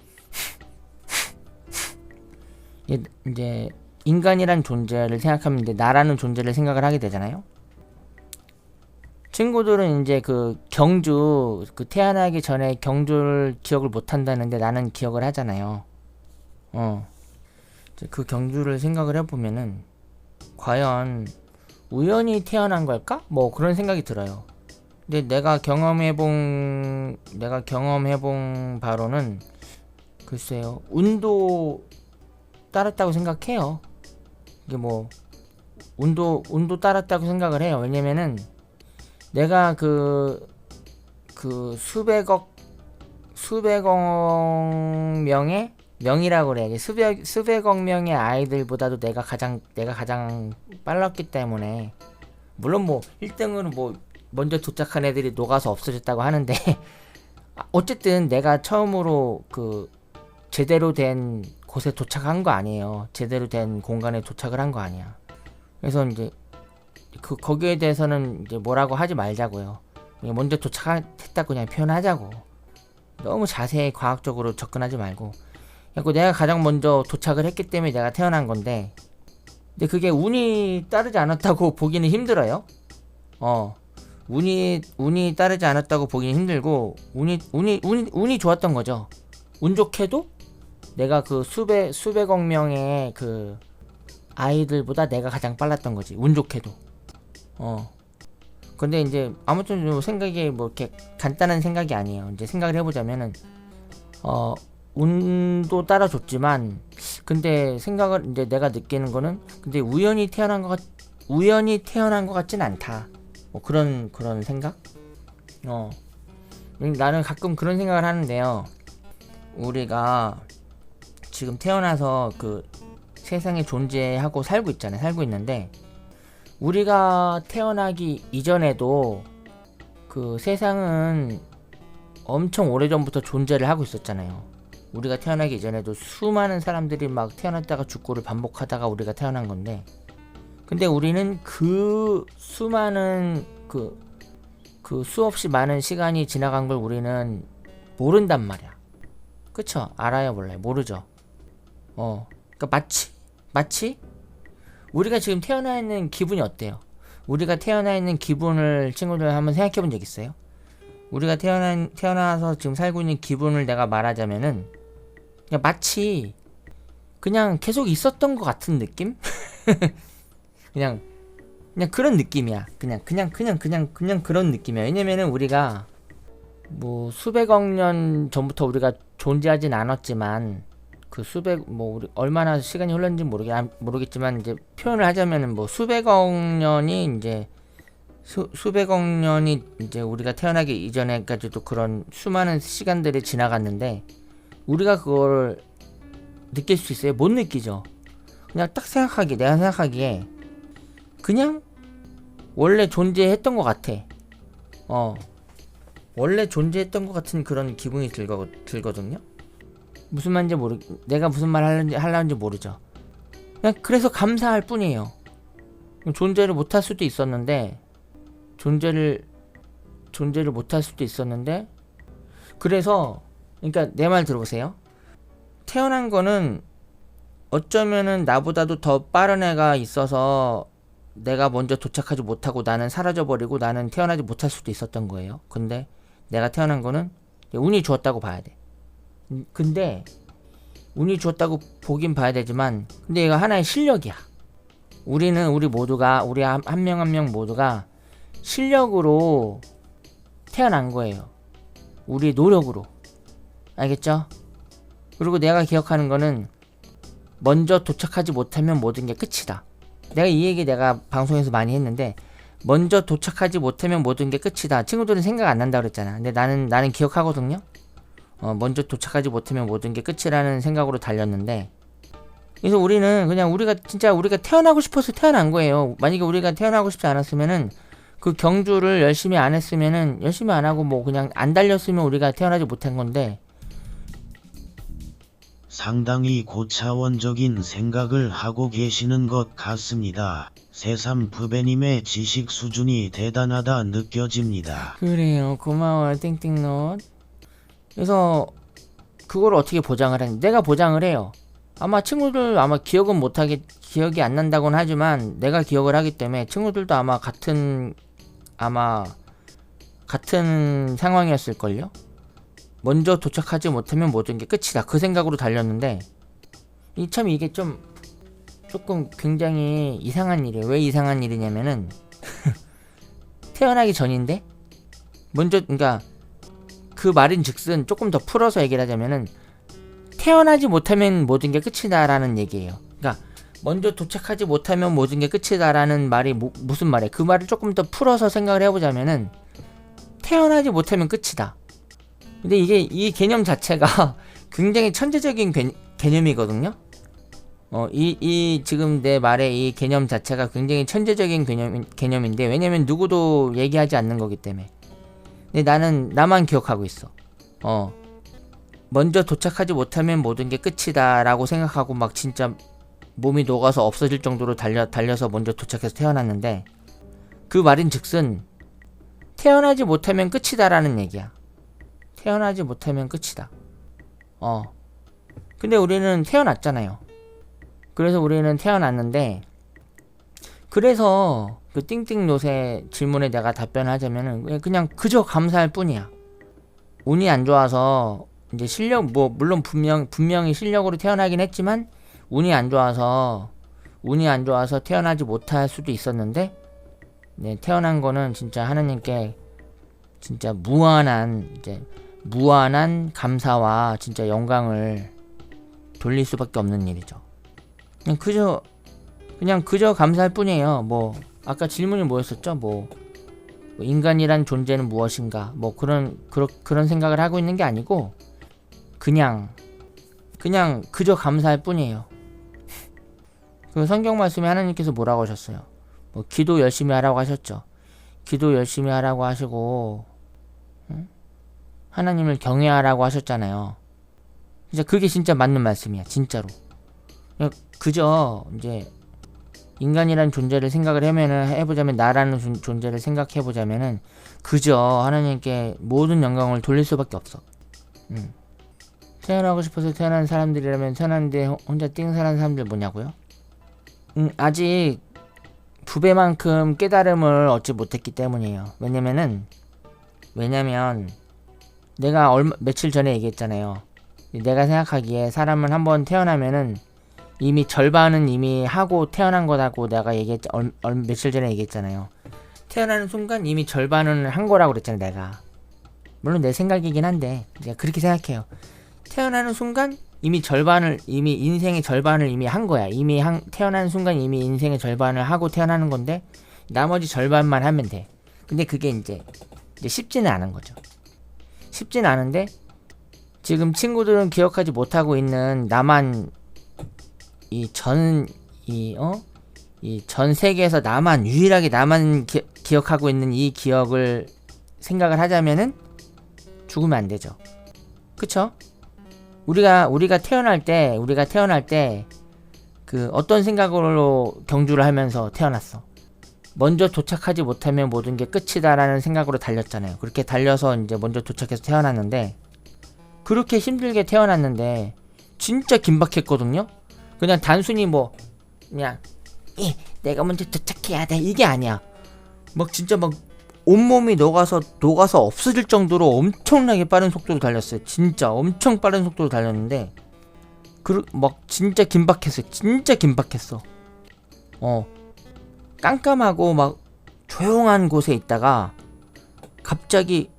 이제 인간이란 존재를 생각하면 이제 나라는 존재를 생각을 하게 되잖아요. 친구들은 이제 경주 태어나기 전에 경주를 기억을 못 한다는데 나는 기억을 하잖아요. 이제 그 경주를 생각을 해보면은 과연 우연히 태어난 걸까? 뭐 그런 생각이 들어요. 근데 내가 경험해본 바로는 글쎄요, 운도 따랐다고 생각해요. 이게 뭐 운도 따랐다고 생각을 해요. 왜냐면은 내가 수백억 명이라고 그래야지. 수백억 명의 아이들보다도 내가 가장 빨랐기 때문에, 물론 뭐 1등으로 뭐 먼저 도착한 애들이 녹아서 없어졌다고 하는데 어쨌든 내가 처음으로 제대로 된 곳에 도착한 거 아니에요. 제대로 된 공간에 도착을 한 거 아니야. 그래서 이제 거기에 대해서는 이제 뭐라고 하지 말자고요. 먼저 도착했다고 그냥 표현하자고. 너무 자세히 과학적으로 접근하지 말고. 내가 가장 먼저 도착을 했기 때문에 내가 태어난 건데, 근데 그게 운이 따르지 않았다고 보기는 힘들어요. 운이 따르지 않았다고 보기는 힘들고, 운이 좋았던 거죠. 운 좋게도 내가 수백억 명의 아이들보다 내가 가장 빨랐던 거지. 운 좋게도. 근데 이제 아무튼 생각이 뭐 이렇게 간단한 생각이 아니에요. 이제 생각을 해보자면은 운도 따라줬지만, 근데 생각을 이제 내가 느끼는 거는, 근데 우연히 태어난 것 같진 않다. 뭐 그런 생각? 나는 가끔 그런 생각을 하는데요. 우리가 지금 태어나서 세상에 존재하고 살고 있잖아요. 살고 있는데, 우리가 태어나기 이전에도 세상은 엄청 오래전부터 존재를 하고 있었잖아요. 우리가 태어나기 이전에도 수많은 사람들이 막 태어났다가 죽고를 반복하다가 우리가 태어난 건데, 근데 우리는 수많은 수없이 많은 시간이 지나간 걸 우리는 모른단 말이야. 그쵸? 알아요, 몰라요? 모르죠. 그러니까 마치 우리가 지금 태어나 있는 기분이 어때요? 우리가 태어나 있는 기분을 친구들 한번 생각해 본 적 있어요? 우리가 태어나서 지금 살고 있는 기분을 내가 말하자면은 그냥 마치 그냥 계속 있었던 것 같은 느낌? 그냥 그런 느낌이야. 그냥 그런 느낌이야. 왜냐면은 우리가 뭐 수백억 년 전부터 우리가 존재하진 않았지만, 우리 얼마나 시간이 흘렀는지 모르겠지만, 이제 표현을 하자면은 뭐 수백억 년이 이제 우리가 태어나기 이전에까지도 그런 수많은 시간들이 지나갔는데, 우리가 그걸 느낄 수 있어요? 못 느끼죠. 그냥 딱 내가 생각하기에 그냥 원래 존재했던 것 같아. 원래 존재했던 것 같은 그런 기분이 들거든요. 무슨 말인지 내가 무슨 말 하려는지 모르죠. 그냥 그래서 감사할 뿐이에요. 존재를 못할 수도 있었는데, 그래서 그러니까 내 말 들어보세요. 태어난 거는 어쩌면은 나보다도 더 빠른 애가 있어서 내가 먼저 도착하지 못하고 나는 사라져버리고 나는 태어나지 못할 수도 있었던 거예요. 근데 내가 태어난 거는 운이 좋았다고 봐야 돼. 근데 운이 좋았다고 보긴 봐야 되지만 근데 이거 하나의 실력이야. 우리 모두가 우리 한 명 한 명 모두가 실력으로 태어난 거예요. 우리 노력으로. 알겠죠? 그리고 내가 기억하는 거는 먼저 도착하지 못하면 모든 게 끝이다. 내가 이 얘기 내가 방송에서 많이 했는데 먼저 도착하지 못하면 모든 게 끝이다. 친구들은 생각 안 난다 그랬잖아. 근데 나는 기억하거든요. 먼저 도착하지 못하면 모든 게 끝이라는 생각으로 달렸는데 그래서 우리는 그냥 우리가 태어나고 싶어서 태어난 거예요. 만약에 우리가 태어나고 싶지 않았으면은 그 경주를 열심히 안 했으면은 열심히 안 하고 뭐 그냥 안 달렸으면 우리가 태어나지 못한 건데 상당히 고차원적인 생각을 하고 계시는 것 같습니다. 새삼 부배님의 지식 수준이 대단하다 느껴집니다. 그래요. 고마워요. 띵띵넛. 그래서 그걸 어떻게 보장을 하니? 내가 보장을 해요. 아마 친구들 기억이 안 난다고는 하지만 내가 기억을 하기 때문에 친구들도 아마 같은 상황이었을걸요? 먼저 도착하지 못하면 모든 게 끝이다. 그 생각으로 달렸는데 참 이게 조금 굉장히 이상한 일이에요. 왜 이상한 일이냐면은 태어나기 전인데 그러니까 그 말인즉슨 조금 더 풀어서 얘기를 하자면은 태어나지 못하면 모든 게 끝이다라는 얘기예요. 그러니까 먼저 도착하지 못하면 모든 게 끝이다라는 말이 무슨 말이에요? 그 말을 조금 더 풀어서 생각을 해보자면은 태어나지 못하면 끝이다. 근데 이 개념 자체가 굉장히 천재적인 개념이거든요. 지금 내 말의 이 개념 자체가 굉장히 천재적인 개념인데 왜냐면 누구도 얘기하지 않는 거기 때문에. 근데 나만 기억하고 있어. 먼저 도착하지 못하면 모든 게 끝이다 라고 생각하고 막 진짜 몸이 녹아서 없어질 정도로 달려서 먼저 도착해서 태어났는데 그 말인즉슨 태어나지 못하면 끝이다 라는 얘기야. 태어나지 못하면 끝이다. 근데 우리는 태어났잖아요. 그래서 우리는 태어났는데 그래서 그 띵띵노새 질문에 내가 답변을 하자면은 그냥 그저 감사할 뿐이야. 운이 안 좋아서 이제 물론 분명히 실력으로 태어나긴 했지만 운이 안 좋아서 태어나지 못할 수도 있었는데 네, 태어난 거는 진짜 하나님께 진짜 무한한 감사와 진짜 영광을 돌릴 수밖에 없는 일이죠. 그냥 그저 감사할 뿐이에요. 뭐 아까 질문이 뭐였었죠? 뭐 인간이란 존재는 무엇인가? 뭐 그런 생각을 하고 있는 게 아니고 그냥 그저 감사할 뿐이에요. 그 성경 말씀에 하나님께서 뭐라고 하셨어요? 뭐 기도 열심히 하라고 하셨죠. 기도 열심히 하라고 하시고 하나님을 경외하라고 하셨잖아요. 진짜 그게 진짜 맞는 말씀이야. 진짜로. 그저 이제 인간이란 존재를 생각을 해보자면 나라는 존재를 생각해보자면은 그저 하나님께 모든 영광을 돌릴 수밖에 없어. 태어나고 싶어서 태어난 사람들이라면 태어났는데 혼자 띵살한 사람들 뭐냐고요? 아직 부배만큼 깨달음을 얻지 못했기 때문이에요. 왜냐면 내가 며칠 전에 얘기했잖아요. 내가 생각하기에 사람은 한번 태어나면은 이미 절반은 이미 하고 태어난 거라고 내가 며칠 전에 얘기했잖아요. 태어나는 순간 이미 절반은 한 거라고 그랬잖아요. 내가 물론 내 생각이긴 한데 내가 그렇게 생각해요. 태어나는 순간 이미 인생의 절반을 이미 한 거야. 태어나는 순간 이미 인생의 절반을 하고 태어나는 건데 나머지 절반만 하면 돼. 근데 그게 이제 쉽지는 않은 거죠. 쉽지는 않은데 지금 친구들은 기억하지 못하고 있는 나만 이 전 세계에서 유일하게 나만 기억하고 있는 이 기억을 생각을 하자면은 죽으면 안 되죠. 그쵸? 우리가 태어날 때 그 어떤 생각으로 경주를 하면서 태어났어. 먼저 도착하지 못하면 모든 게 끝이다라는 생각으로 달렸잖아요. 그렇게 달려서 이제 먼저 도착해서 태어났는데 그렇게 힘들게 태어났는데 진짜 긴박했거든요. 그냥 단순히 내가 먼저 도착해야 돼 이게 아니야. 막 진짜 막 온몸이 녹아서 없어질 정도로 엄청나게 빠른 속도로 달렸어요. 진짜 엄청 빠른 속도로 달렸는데 막 진짜 긴박했어. 진짜 긴박했어. 깜깜하고 막 조용한 곳에 있다가 갑자기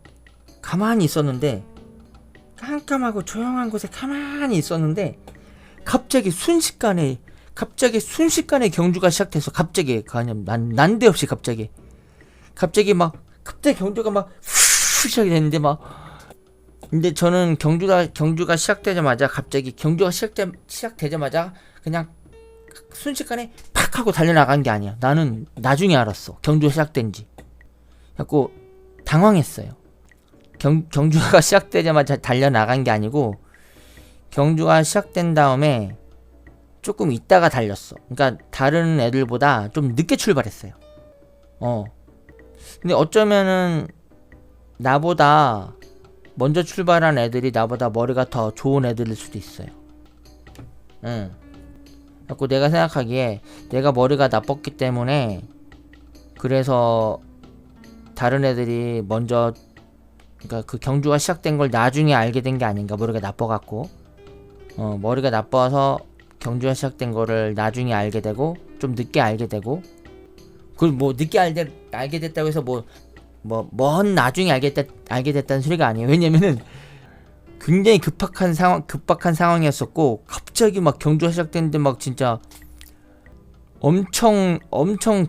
가만히 있었는데, 깜깜하고 조용한 곳에 가만히 있었는데 갑자기 순식간에 경주가 시작돼서, 갑자기 그냥 난데없이 갑자기 경주가 막 시작이 됐는데, 근데 저는 경주가 시작되자마자 갑자기 시작되자마자 그냥 순식간에 팍 하고 달려나간 게 아니야. 나는 나중에 알았어, 경주가 시작된지. 자꾸 당황했어요. 경주가 시작되자마자 달려나간 게 아니고, 경주가 시작된 다음에 조금 있다가 달렸어. 그러니까 다른 애들보다 좀 늦게 출발했어요. 근데 어쩌면은 나보다 먼저 출발한 애들이 나보다 머리가 더 좋은 애들일 수도 있어요. 자꾸 내가 생각하기에 내가 머리가 나빴기 때문에, 그래서 다른 애들이 먼저, 그러니까 그 경주가 시작된 걸 나중에 알게 된 게 아닌가. 머리가 나빠갖고, 머리가 나빠서 경주가 시작된 거를 나중에 알게 되고, 좀 늦게 알게 되고, 그걸 뭐 늦게 알게 됐다고 해서 먼 나중에 알게 됐다는 소리가 아니에요. 왜냐면은 굉장히 급박한 상황이었었고, 갑자기 막 경주가 시작됐는데 막 진짜 엄청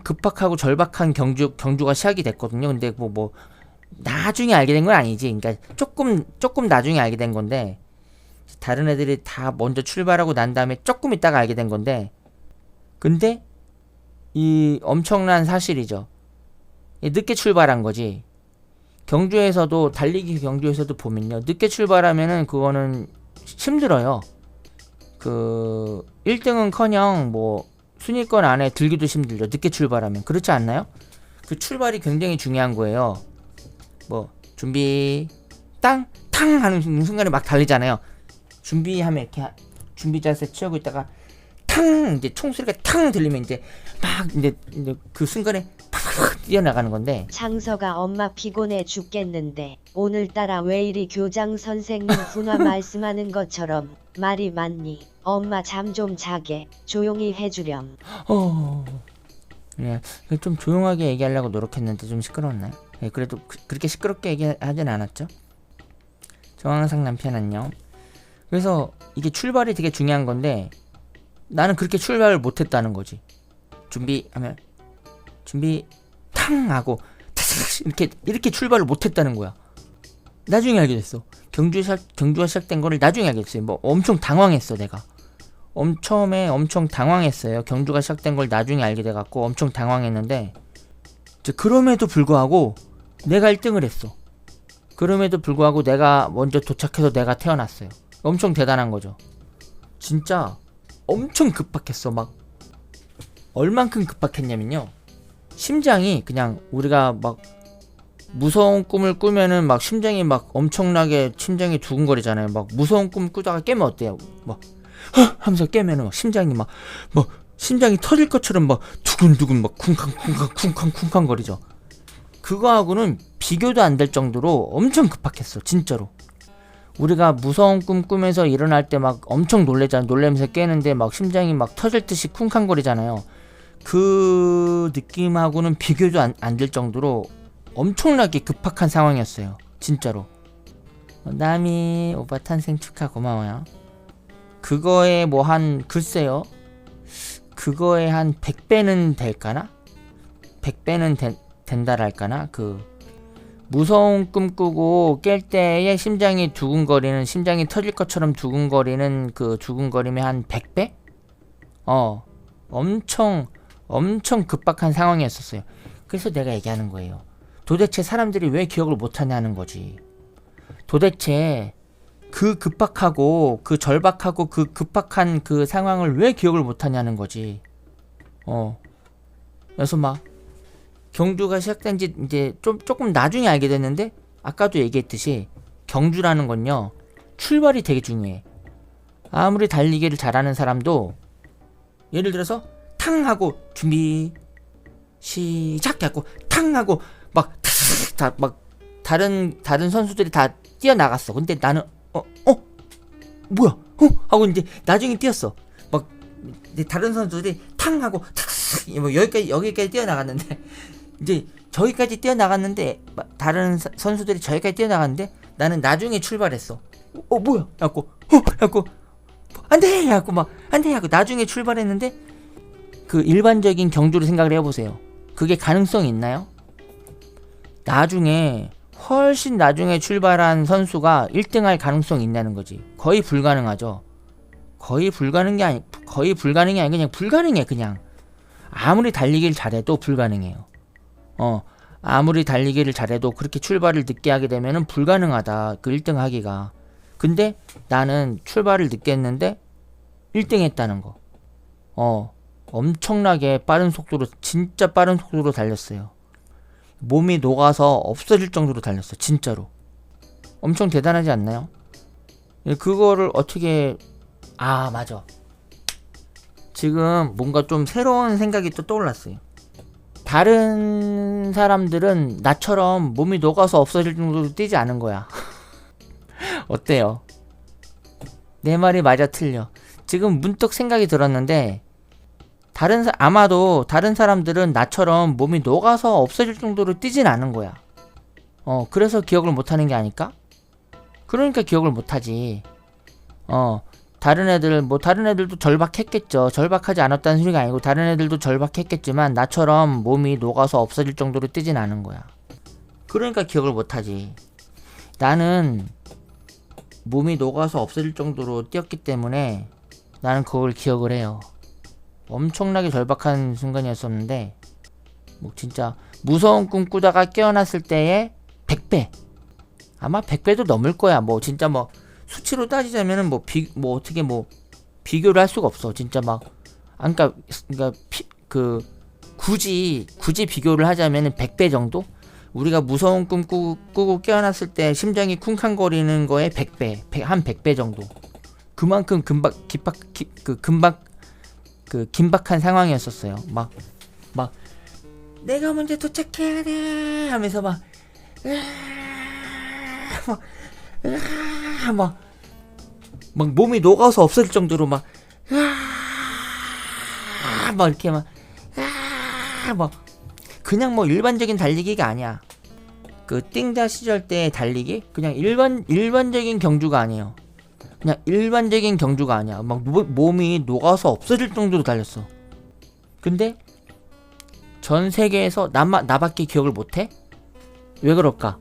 급박하고 절박한 경주가 시작이 됐거든요. 근데 뭐 나중에 알게 된 건 아니지. 그러니까 조금 나중에 알게 된 건데, 다른 애들이 다 먼저 출발하고 난 다음에 조금 있다가 알게 된 건데, 근데 이 엄청난 사실이죠. 늦게 출발한 거지. 달리기 경주에서도 보면요, 늦게 출발하면은 그거는 힘들어요. 1등은커녕 뭐 순위권 안에 들기도 힘들죠, 늦게 출발하면. 그렇지 않나요? 그 출발이 굉장히 중요한 거예요. 준비 탕 하는 순간에 막 달리잖아요. 준비하면 이렇게 준비 자세 취하고 있다가 탕, 이제 총소리가 탕 들리면 이제 그 순간에 팍 뛰어나가는 건데. 창서가 엄마 피곤해 죽겠는데 오늘따라 왜 이리 교장 선생님 훈화 말씀하는 것처럼 말이 많니? 엄마 잠 좀 자게 조용히 해주렴. 예, 좀 조용하게 얘기하려고 노력했는데 좀 시끄러웠나요? 예, 그래도 그렇게 시끄럽게 얘기하진 않았죠. 정황상 남편 안녕. 그래서 이게 출발이 되게 중요한 건데, 나는 그렇게 출발을 못했다는 거지. 준비하면 준비 탕 하고 이렇게 출발을 못했다는 거야. 나중에 알게 됐어. 경주가 시작된 거를 나중에 알게 됐어요. 엄청 당황했어. 내가 처음에 엄청 당황했어요. 경주가 시작된 걸 나중에 알게 돼갖고 엄청 당황했는데, 그럼에도 불구하고 내가 1등을 했어. 그럼에도 불구하고 내가 먼저 도착해서 내가 태어났어요. 엄청 대단한 거죠. 진짜 엄청 급박했어. 얼만큼 급박했냐면요, 심장이 그냥, 우리가 무서운 꿈을 꾸면은 심장이 엄청나게 심장이 두근거리잖아요. 무서운 꿈 꾸다가 깨면 어때요? 하면서 깨면은 심장이 심장이 터질 것처럼 두근두근 쿵쾅 거리죠. 그거하고는 비교도 안 될 정도로 엄청 급박했어, 진짜로. 우리가 무서운 꿈 꾸면서 일어날 때 엄청 놀래면서 깨는데 심장이 터질 듯이 쿵쾅거리잖아요. 그 느낌하고는 비교도 안 될 정도로 엄청나게 급박한 상황이었어요, 진짜로. 나미 오빠 탄생 축하 고마워요. 그거에 글쎄요, 그거에 한 100배는 될까나? 100배는 된다랄까나? 무서운 꿈 꾸고 깰 때에 심장이 두근거리는, 심장이 터질 것처럼 두근거리는 그 두근거림이 한 100배? 엄청 급박한 상황이었었어요. 그래서 내가 얘기하는 거예요. 도대체 사람들이 왜 기억을 못하냐는 거지. 도대체 그 급박하고 그 절박하고 그 급박한 그 상황을 왜 기억을 못하냐는 거지. 그래서 경주가 시작된 지 이제 조금 나중에 알게 됐는데, 아까도 얘기했듯이 경주라는 건요, 출발이 되게 중요해. 아무리 달리기를 잘하는 사람도, 예를 들어서 탕 하고 준비 시작 하고 탕 하고 다른 선수들이 다 뛰어나갔어. 근데 나는 뭐야? 하고 이제 나중에 뛰었어. 막 이제 다른 선수들이 탕 하고 탁 뭐 여기까지 뛰어나갔는데 이제 저기까지 뛰어나갔는데 다른 선수들이 저기까지 뛰어나갔는데 나는 나중에 출발했어. 뭐야? 갖고 안돼! 갖고 막 안돼! 하고 나중에 출발했는데 그 일반적인 경주를 생각을 해보세요. 그게 가능성이 있나요? 나중에 훨씬 나중에 출발한 선수가 1등할 가능성이 있다는 거지. 거의 불가능하죠. 거의 불가능이 아니고 그냥 불가능해. 그냥 아무리 달리기를 잘해도 불가능해요. 아무리 달리기를 잘해도 그렇게 출발을 늦게 하게 되면은 불가능하다. 그 1등 하기가. 근데 나는 출발을 늦게 했는데 1등 했다는 거. 엄청나게 빠른 속도로, 진짜 빠른 속도로 달렸어요. 몸이 녹아서 없어질 정도로 달렸어. 진짜로. 엄청 대단하지 않나요? 그거를 어떻게 맞아. 지금 뭔가 좀 새로운 생각이 또 떠올랐어요. 다른 사람들은 나처럼 몸이 녹아서 없어질 정도로 뛰지 않은 거야. 어때요? 내 말이 맞아 틀려? 지금 문득 생각이 들었는데 아마도 다른 사람들은 나처럼 몸이 녹아서 없어질 정도로 뛰진 않은 거야. 그래서 기억을 못하는 게 아닐까? 그러니까 기억을 못하지. 다른 애들도 절박했겠죠. 절박하지 않았다는 소리가 아니고 다른 애들도 절박했겠지만 나처럼 몸이 녹아서 없어질 정도로 뛰진 않은 거야. 그러니까 기억을 못하지. 나는 몸이 녹아서 없어질 정도로 뛰었기 때문에 나는 그걸 기억을 해요. 엄청나게 절박한 순간이었었는데 진짜 무서운 꿈 꾸다가 깨어났을 때의 100배, 아마 100배도 넘을 거야. 진짜 수치로 따지자면은 어떻게 비교를 할 수가 없어. 진짜 그러니까 굳이 비교를 하자면은 100배 정도? 우리가 무서운 꿈 꾸고 깨어났을 때 심장이 쿵쾅거리는 거에 100배, 한 100배 정도. 그만큼 긴박한 상황이었었어요. 내가 먼저 도착해야 돼 하면서 몸이 녹아서 없어질 정도로 이렇게 그냥 일반적인 달리기가 아니야. 그 띵자 시절 때 달리기 그냥 일반적인 경주가 아니에요. 그냥 일반적인 경주가 아니야. 몸이 녹아서 없어질 정도로 달렸어. 근데 전 세계에서 나밖에 기억을 못해? 왜 그럴까?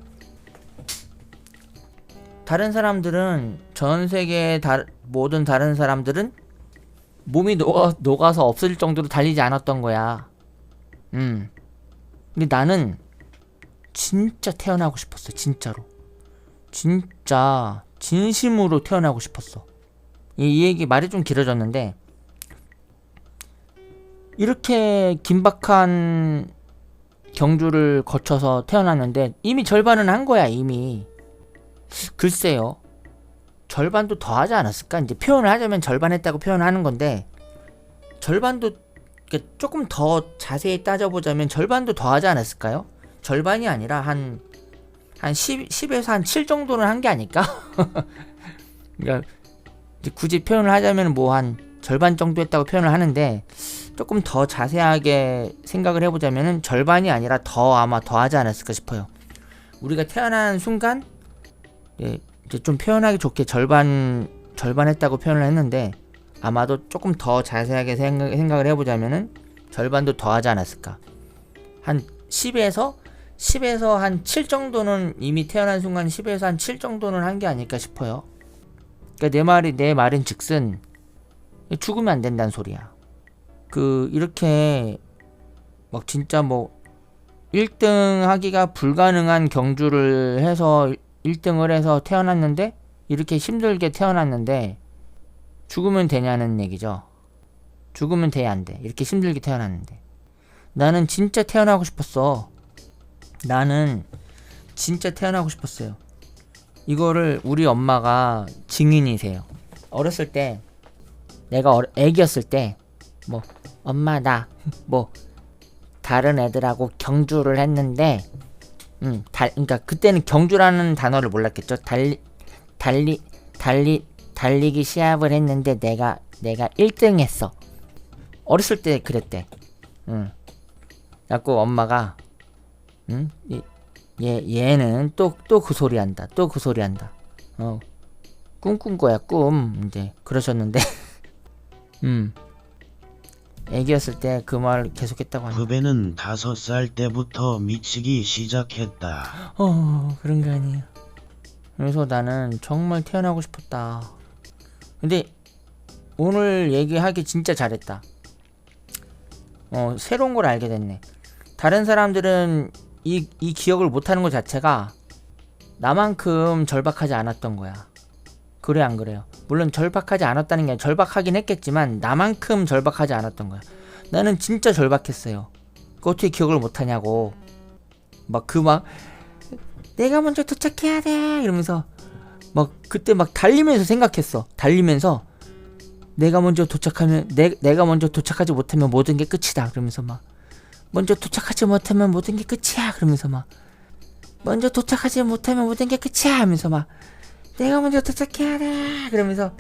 다른 사람들은, 전 세계의 모든 다른 사람들은 몸이 녹아서 없어질 정도로 달리지 않았던 거야. 근데 나는 진짜 태어나고 싶었어. 진짜로. 진짜 진심으로 태어나고 싶었어. 이 얘기 말이 좀 길어졌는데, 이렇게 긴박한 경주를 거쳐서 태어났는데 이미 절반은 한 거야. 이미. 글쎄요, 절반도 더 하지 않았을까? 이제 표현을 하자면 절반 했다고 표현하는 건데, 절반도 조금 더 자세히 따져보자면 절반도 더 하지 않았을까요? 절반이 아니라 한 10에서 한 7 정도는 한 게 아닐까? 그러니까 굳이 표현을 하자면 한 절반 정도 했다고 표현을 하는데, 조금 더 자세하게 생각을 해보자면 절반이 아니라 아마 더 하지 않았을까 싶어요. 우리가 태어난 순간, 이제 좀 표현하기 좋게 절반 했다고 표현을 했는데, 아마도 조금 더 자세하게 생각을 해보자면은 절반도 더 하지 않았을까. 한 10에서 한 7 정도는, 이미 태어난 순간 10에서 한 7 정도는 한 게 아닐까 싶어요. 그러니까 내 말은 즉슨 죽으면 안 된다는 소리야. 이렇게 진짜 1등 하기가 불가능한 경주를 해서 1등을 해서 태어났는데, 이렇게 힘들게 태어났는데 죽으면 되냐는 얘기죠. 죽으면 돼, 안 돼? 이렇게 힘들게 태어났는데. 나는 진짜 태어나고 싶었어. 나는 진짜 태어나고 싶었어요. 이거를 우리 엄마가 증인이세요. 어렸을 때, 내가 애기였을 때 엄마 나 다른 애들하고 경주를 했는데, 그러니까 그때는 경주라는 단어를 몰랐겠죠. 달리기 시합을 했는데 내가 1등 했어. 어렸을 때 그랬대. 응. 그래갖고 엄마가 얘는 또 그 소리 한다. 또 그 소리 한다. 꿈꾼 거야, 꿈. 이제 그러셨는데 애기였을 때 그 말 계속했다고 하니까. 후배는 5살 때부터 미치기 시작했다. 그런 게 아니에요. 그래서 나는 정말 태어나고 싶었다. 근데 오늘 얘기하기 진짜 잘했다. 새로운 걸 알게 됐네. 다른 사람들은 이 기억을 못하는 것 자체가 나만큼 절박하지 않았던 거야. 그래 안 그래요? 물론 절박하지 않았다는 게 아니라 절박하긴 했겠지만 나만큼 절박하지 않았던 거야. 나는 진짜 절박했어요. 어떻게 기억을 못하냐고. 내가 먼저 도착해야 돼 이러면서 그때 달리면서 생각했어. 달리면서 내가 먼저 도착하면 내가 먼저 도착하지 못하면 모든 게 끝이다. 그러면서 먼저 도착하지 못하면 모든 게 끝이야. 그러면서 먼저 도착하지 못하면 모든 게 끝이야 하면서 내가 먼저 도착해야 돼 그러면서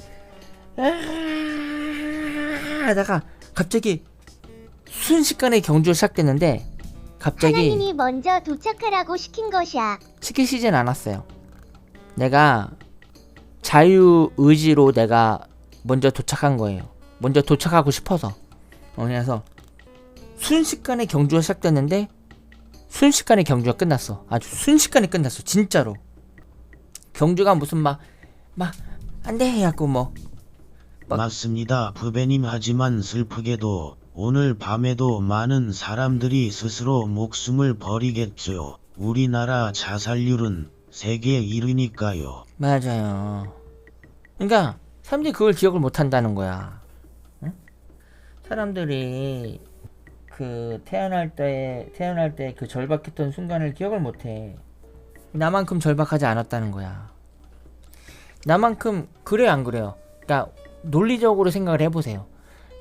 하다가 갑자기 순식간에 경주가 시작됐는데 갑자기 하나님이 먼저 도착하라고 시킨 것이야. 시키시진 않았어요. 내가 자유의지로 내가 먼저 도착한 거예요. 먼저 도착하고 싶어서. 그래서 순식간에 경주가 시작됐는데 순식간에 경주가 끝났어. 아주 순식간에 끝났어. 진짜로. 경주가 무슨 안돼 해갖고 맞습니다, 후배님. 하지만 슬프게도 오늘 밤에도 많은 사람들이 스스로 목숨을 버리겠죠. 우리나라 자살률은 세계 1위니까요. 맞아요. 그러니까 사람들이 그걸 기억을 못한다는 거야. 응? 사람들이 그 태어날 때 그 절박했던 순간을 기억을 못해. 나만큼 절박하지 않았다는 거야. 나만큼 그래 안 그래요? 그러니까 논리적으로 생각을 해보세요.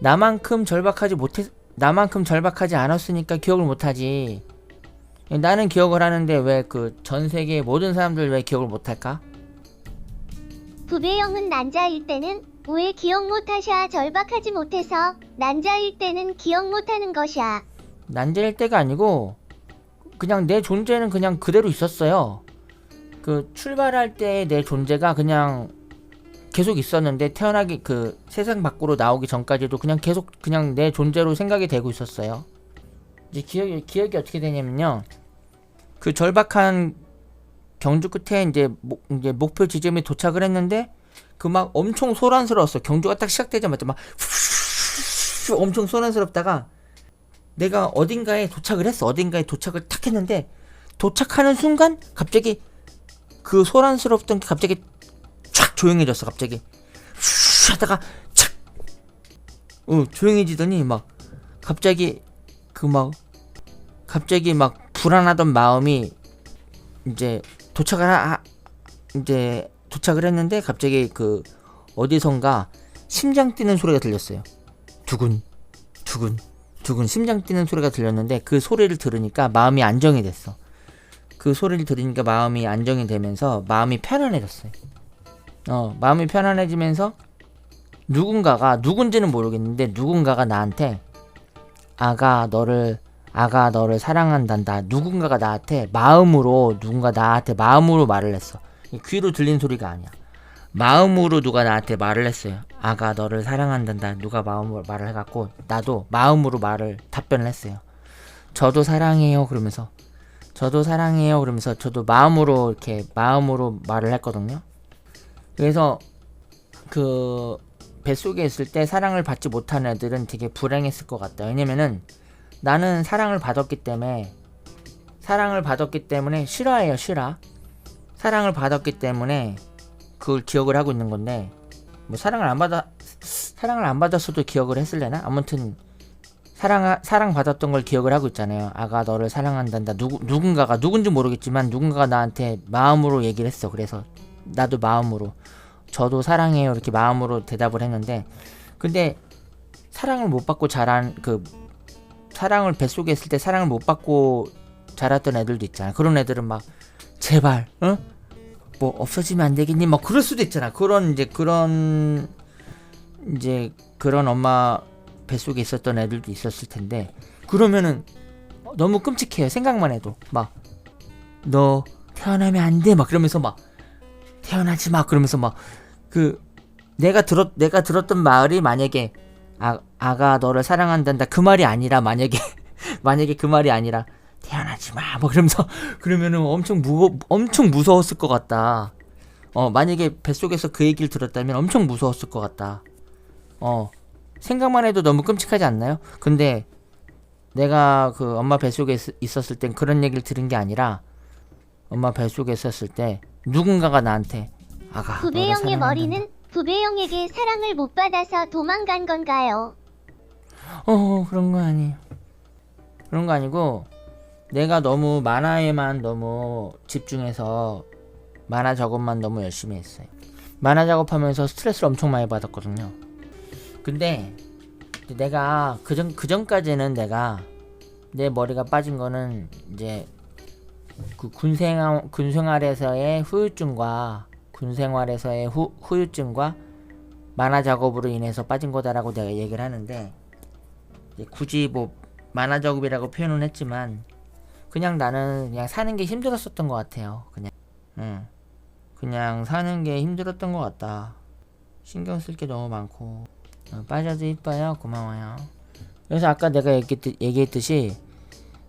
나만큼 절박하지 않았으니까 기억을 못하지. 나는 기억을 하는데 왜 그 전 세계의 모든 사람들 왜 기억을 못할까? 부배형은 난자일 때는 왜 기억 못하샤? 절박하지 못해서. 난자일 때는 기억 못하는 것이야. 난자일 때가 아니고 그냥 내 존재는 그냥 그대로 있었어요. 그 출발할 때 내 존재가 그냥 계속 있었는데 태어나기 그 세상 밖으로 나오기 전까지도 계속 내 존재로 생각이 되고 있었어요. 이제 기억이 어떻게 되냐면요. 그 절박한 경주 끝에 이제 목표 지점에 도착을 했는데 엄청 소란스러웠어. 경주가 딱 시작되자마자 엄청 소란스럽다가 내가 어딘가에 도착을 했어. 어딘가에 도착을 탁 했는데 도착하는 순간 갑자기 그 소란스럽던 게 갑자기 촥 조용해졌어. 갑자기 하다가 착 조용해지더니 갑자기 불안하던 마음이 이제 도착을 했는데 갑자기 그 어디선가 심장 뛰는 소리가 들렸어요. 두근 두근 두근 심장 뛰는 소리가 들렸는데 그 소리를 들으니까 마음이 안정이 됐어. 그 소리를 들으니까 마음이 안정이 되면서 마음이 편안해졌어요. 마음이 편안해지면서 누군지는 모르겠는데 누군가가 나한테 아가 너를 사랑한단다. 누군가 나한테 마음으로 말을 했어. 귀로 들린 소리가 아니야. 마음으로 누가 나한테 말을 했어요. 아가 너를 사랑한단다. 누가 마음으로 말을 해갖고 나도 마음으로 답변을 했어요. 저도 사랑해요. 그러면서 저도 마음으로 말을 했거든요. 그래서 그 뱃속에 있을 때 사랑을 받지 못한 애들은 되게 불행했을 것 같다. 왜냐면은 나는 사랑을 받았기 때문에 실화예요. 사랑을 받았기 때문에 그걸 기억을 하고 있는 건데 사랑을 안 받았어도 기억을 했을래나? 아무튼 사랑 받았던 걸 기억을 하고 있잖아요. 아가 너를 사랑한단다. 누군지 모르겠지만 누군가가 나한테 마음으로 얘기를 했어. 그래서 나도 마음으로 저도 사랑해요 이렇게 마음으로 대답을 했는데 근데 사랑을 못 받고 자란 사랑을 뱃속에 있을 때 사랑을 못 받고 자랐던 애들도 있잖아. 그런 애들은 제발 뭐 없어지면 안 되겠니? 뭐 그럴 수도 있잖아. 그런 엄마 뱃속에 있었던 애들도 있었을 텐데, 그러면은 너무 끔찍해요. 생각만 해도 막 너 태어나면 안 돼 막 그러면서 막 태어나지 마 그러면서 막 그 내가 들었던 말이 만약에 아가 너를 사랑한단다 그 말이 아니라 만약에 그 말이 아니라 태어나지 마 뭐 그러면서 그러면은 엄청 무서웠을 것 같다. 만약에 뱃속에서 그 얘기를 들었다면 엄청 무서웠을 것 같다. 생각만 해도 너무 끔찍하지 않나요? 근데 내가 그 엄마 뱃속에 있었을 땐 그런 얘기를 들은 게 아니라, 엄마 뱃속에 있었을 때 누군가가 나한테 아가 너를 부배영의 사랑한단다. 머리는 부배영에게 사랑을 못 받아서 도망간 건가요? 그런 거 아니에요. 그런 거 아니고, 내가 너무 만화에만 너무 집중해서 만화 작업만 너무 열심히 했어요. 만화 작업하면서 스트레스를 엄청 많이 받았거든요. 근데 내가 그전까지는 내가 내 머리가 빠진 거는 이제 그 군생활에서의 후유증과 후유증과 만화 작업으로 인해서 빠진 거다라고 내가 얘기를 하는데, 이제 굳이 뭐 만화 작업이라고 표현은 했지만 그냥 나는 그냥 사는 게 힘들었었던 것 같아요. 그냥 사는 게 힘들었던 것 같다. 신경 쓸 게 너무 많고. 빠져도 이뻐요. 고마워요. 그래서 아까 내가 얘기했듯이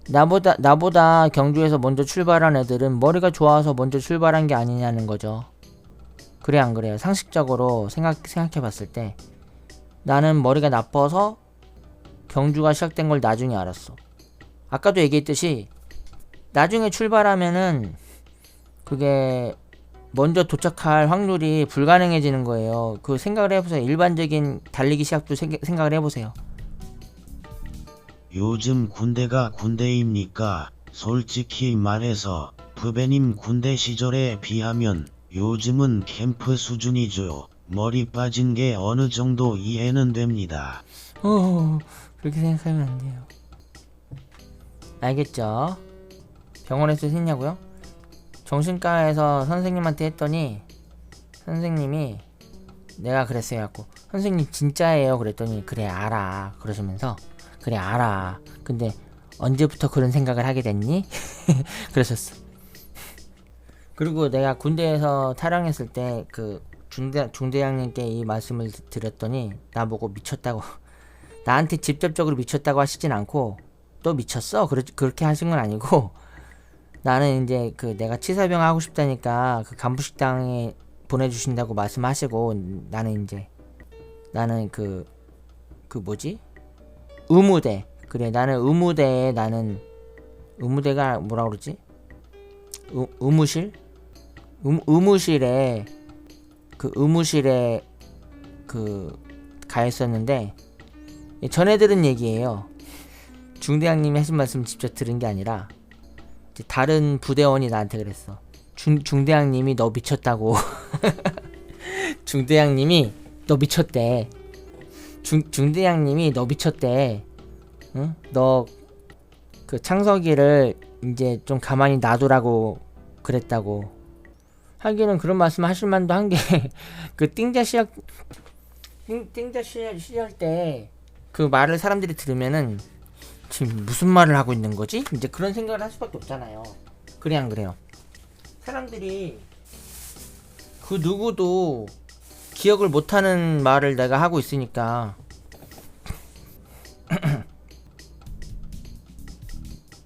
나보다 경주에서 먼저 출발한 애들은 머리가 좋아서 먼저 출발한 게 아니냐는 거죠. 그래 안 그래요? 상식적으로 생각해봤을 때 나는 머리가 나빠서 경주가 시작된 걸 나중에 알았어. 아까도 얘기했듯이 나중에 출발하면은 그게 먼저 도착할 확률이 불가능해지는 거예요. 그 생각을 해보세요. 일반적인 달리기 시합도 생각을 해보세요. 요즘 군대가 군대입니까? 솔직히 말해서 부배님 군대 시절에 비하면 요즘은 캠프 수준이죠. 머리 빠진 게 어느 정도 이해는 됩니다. 그렇게 생각하면 안 돼요. 알겠죠? 병원에서 했냐고요? 정신과에서 선생님한테 했더니 선생님이 내가 그랬어요. 갖고 선생님 진짜예요 그랬더니 그래 알아 그러시면서 그래 알아 근데 언제부터 그런 생각을 하게 됐니? 그러셨어. 그리고 내가 군대에서 탈영했을 때 그 중대장님께 이 말씀을 드렸더니 나보고 미쳤다고 나한테 직접적으로 미쳤다고 하시진 않고 또 미쳤어? 그렇게 하신 건 아니고, 나는 이제 그 내가 치사병 하고 싶다니까 그 간부식당에 보내주신다고 말씀하시고, 나는 그 뭐지? 의무대. 그래 나는 의무대에 의무대가 뭐라 그러지? 의무실에 가 있었는데, 전에 들은 얘기예요. 중대장님이 하신 말씀 직접 들은 게 아니라 이제 다른 부대원이 나한테 그랬어. 중대장님이 너 미쳤다고. 중대장님이 너 미쳤대. 중대장님이 너 미쳤대. 응? 너 그 창석이를 이제 좀 가만히 놔두라고 그랬다고. 하기는 그런 말씀 하실 만도 한 게 그 띵자 시작 때 그 말을 사람들이 들으면은 지금 무슨 말을 하고 있는 거지? 이제 그런 생각을 할 수밖에 없잖아요. 그래 안 그래요? 사람들이 그 누구도 기억을 못하는 말을 내가 하고 있으니까.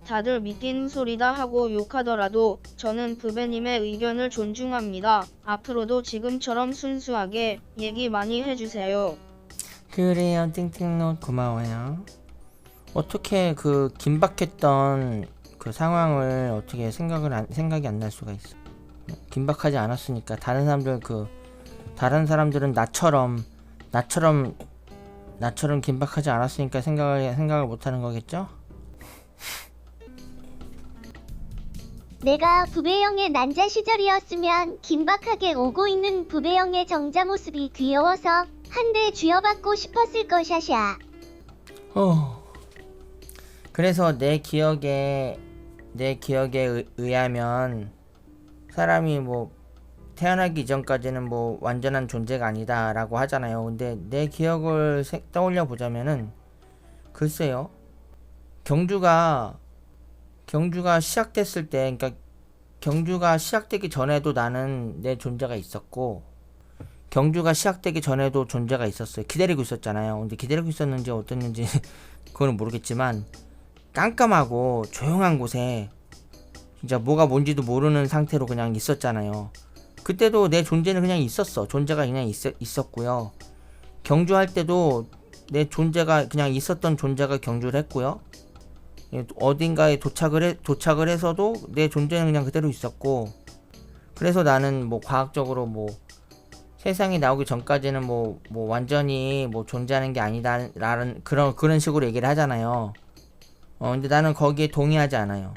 다들 믿기는 소리다 하고 욕하더라도 저는 부배님의 의견을 존중합니다. 앞으로도 지금처럼 순수하게 얘기 많이 해주세요. 그래요. 띵띵노 고마워요. 어떻게 그 긴박했던 그 상황을 어떻게 생각이 안 날 수가 있어. 긴박하지 않았으니까. 다른 사람들은 나처럼 긴박하지 않았으니까 생각을 못 하는 거겠죠? 내가 부배영의 난자 시절이었으면 긴박하게 오고 있는 부배영의 정자 모습이 귀여워서 한 대 쥐어받고 싶었을 것이야. 그래서 내 기억에 의하면 사람이 뭐 태어나기 이전까지는 뭐 완전한 존재가 아니다라고 하잖아요. 근데 내 기억을 떠올려 보자면은 글쎄요. 경주가 시작됐을 때, 그러니까 경주가 시작되기 전에도 나는 내 존재가 있었고, 경주가 시작되기 전에도 존재가 있었어요. 기다리고 있었잖아요. 근데 기다리고 있었는지 어땠는지 그거는 모르겠지만 깜깜하고 조용한 곳에 진짜 뭐가 뭔지도 모르는 상태로 그냥 있었잖아요. 그때도 내 존재는 그냥 있었어. 존재가 그냥 있었고요. 경주할 때도 내 존재가 그냥 있었던 존재가 경주를 했고요. 어딘가에 도착을 해서도 내 존재는 그냥 그대로 있었고, 그래서 나는 뭐 과학적으로 뭐 세상이 나오기 전까지는 뭐 완전히 뭐 존재하는 게 아니다라는 그런 식으로 얘기를 하잖아요. 근데 나는 거기에 동의하지 않아요.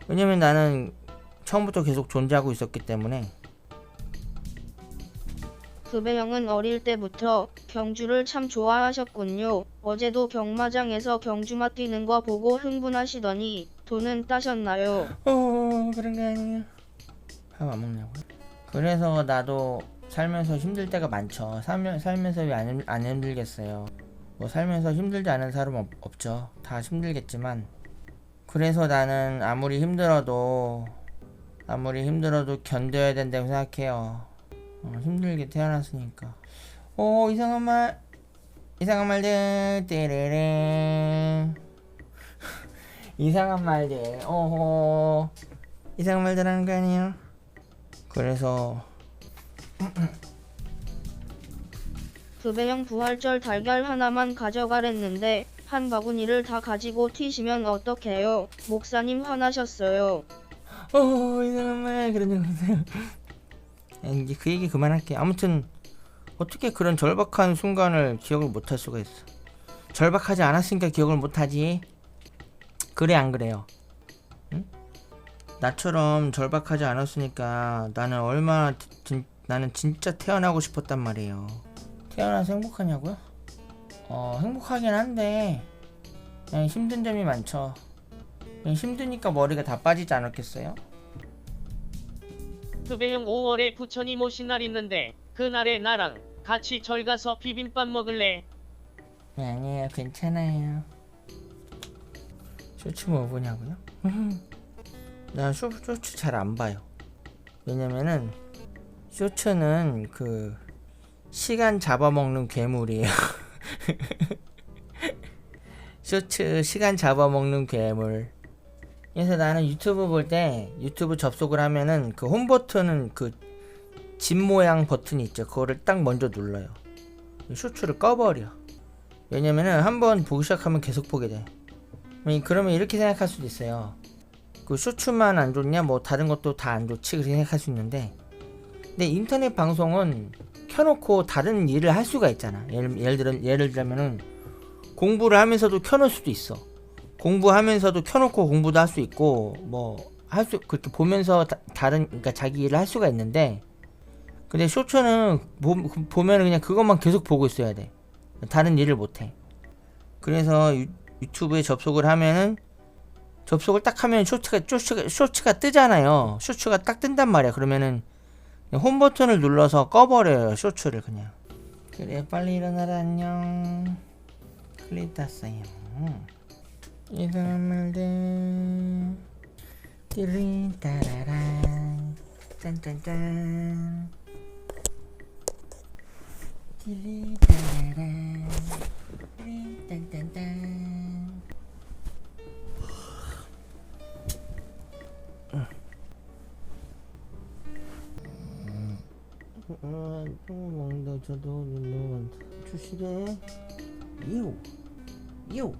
왜냐면 나는 처음부터 계속 존재하고 있었기 때문에. 부배형은 어릴 때부터 경주를 참 좋아하셨군요. 어제도 경마장에서 경주마 뛰는 거 보고 흥분하시더니 돈은 따셨나요? 그런 게 아니에요. 밥 안 먹냐고요? 그래서 나도 살면서 힘들 때가 많죠. 살면서 왜 안 힘들겠어요. 뭐 살면서 힘들지 않은 사람 없죠. 다 힘들겠지만, 그래서 나는 아무리 힘들어도 견뎌야 된다고 생각해요. 힘들게 태어났으니까. 이상한 말들 띠리링 이상한 말들 이상한 말들 하는 거 아니에요? 그래서 부배형 부활절 달걀 하나만 가져가랬는데 한 바구니를 다 가지고 튀시면 어떡해요? 목사님 화나셨어요. 이상한 말 그런 적 없어요. 이제 그 얘기 그만할게. 아무튼 어떻게 그런 절박한 순간을 기억을 못할 수가 있어. 절박하지 않았으니까 기억을 못하지. 그래 안 그래요? 응? 나처럼 절박하지 않았으니까 나는 진짜 태어나고 싶었단 말이에요. 태어나서 행복하냐고요? 행복하긴 한데 그냥 힘든 점이 많죠. 그냥 힘드니까 머리가 다 빠지지 않았겠어요? 부배형 5월에 부처님 오신 날 있는데 그날에 나랑 같이 절 가서 비빔밥 먹을래? 아니에요, 괜찮아요. 쇼츠 뭐 보냐고요? 나 쇼츠 잘 안 봐요. 왜냐면은 쇼츠는 그 시간 잡아먹는 괴물이에요. 쇼츠 시간 잡아먹는 괴물. 그래서 나는 유튜브 볼 때 유튜브 접속을 하면은 그 홈 버튼은 그 집 모양 버튼이 있죠. 그거를 딱 먼저 눌러요. 쇼츠를 꺼버려. 왜냐면은 한번 보기 시작하면 계속 보게 돼. 그러면 이렇게 생각할 수도 있어요. 그 쇼츠만 안 좋냐? 뭐 다른 것도 다 안 좋지? 그렇게 생각할 수 있는데, 근데 인터넷 방송은 켜놓고 다른 일을 할 수가 있잖아. 예를 들면은 공부를 하면서도 켜놓을 수도 있어. 공부하면서도 켜놓고 공부도 할 수 있고, 그렇게 보면서 그러니까 자기 일을 할 수가 있는데, 근데 쇼츠는 보면은 그냥 그것만 계속 보고 있어야 돼. 다른 일을 못 해. 그래서 유튜브에 접속을 하면은, 접속을 딱 하면 쇼츠가 뜨잖아요. 쇼츠가 딱 뜬단 말이야. 그러면은 홈 버튼을 눌러서 꺼버려요, 쇼츠를 그냥. 그래, 빨리 일어나라. 안녕. 클립 땄어요. 이상한 말들 띠리 따라란 짠짠짠 띠리 따라란 띠리 짠짠짠. 또 먹는다. 저도 너무 많다. 주시래. 요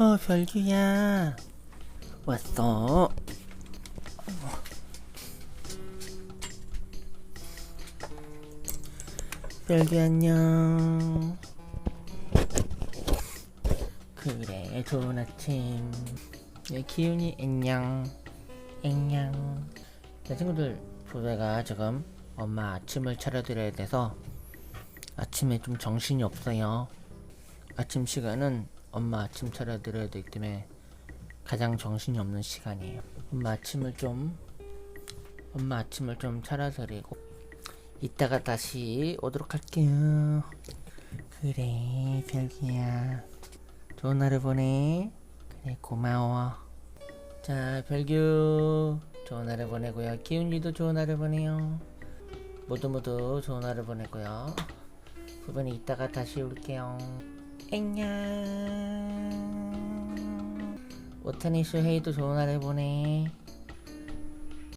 별규야 왔어. 별규 안녕. 그래, 좋은 아침. 네, 기훈이 안녕. 안녕. 네, 친구들, 부배가 지금 엄마 아침을 차려드려야 돼서 아침에 좀 정신이 없어요. 아침 시간은 엄마 아침 차려드려야 되기 때문에 가장 정신이 없는 시간이에요. 엄마 아침을 좀 차려드리고 이따가 다시 오도록 할게요. 그래, 별규야. 좋은 하루 보내. 그래, 고마워. 자, 별규 좋은 하루 보내고요. 기훈이도 좋은 하루 보내요. 모두 좋은 하루 보내고요. 부모님 이따가 다시 올게요. 안녕. 오타니쇼 헤이도 좋은 하루 보내.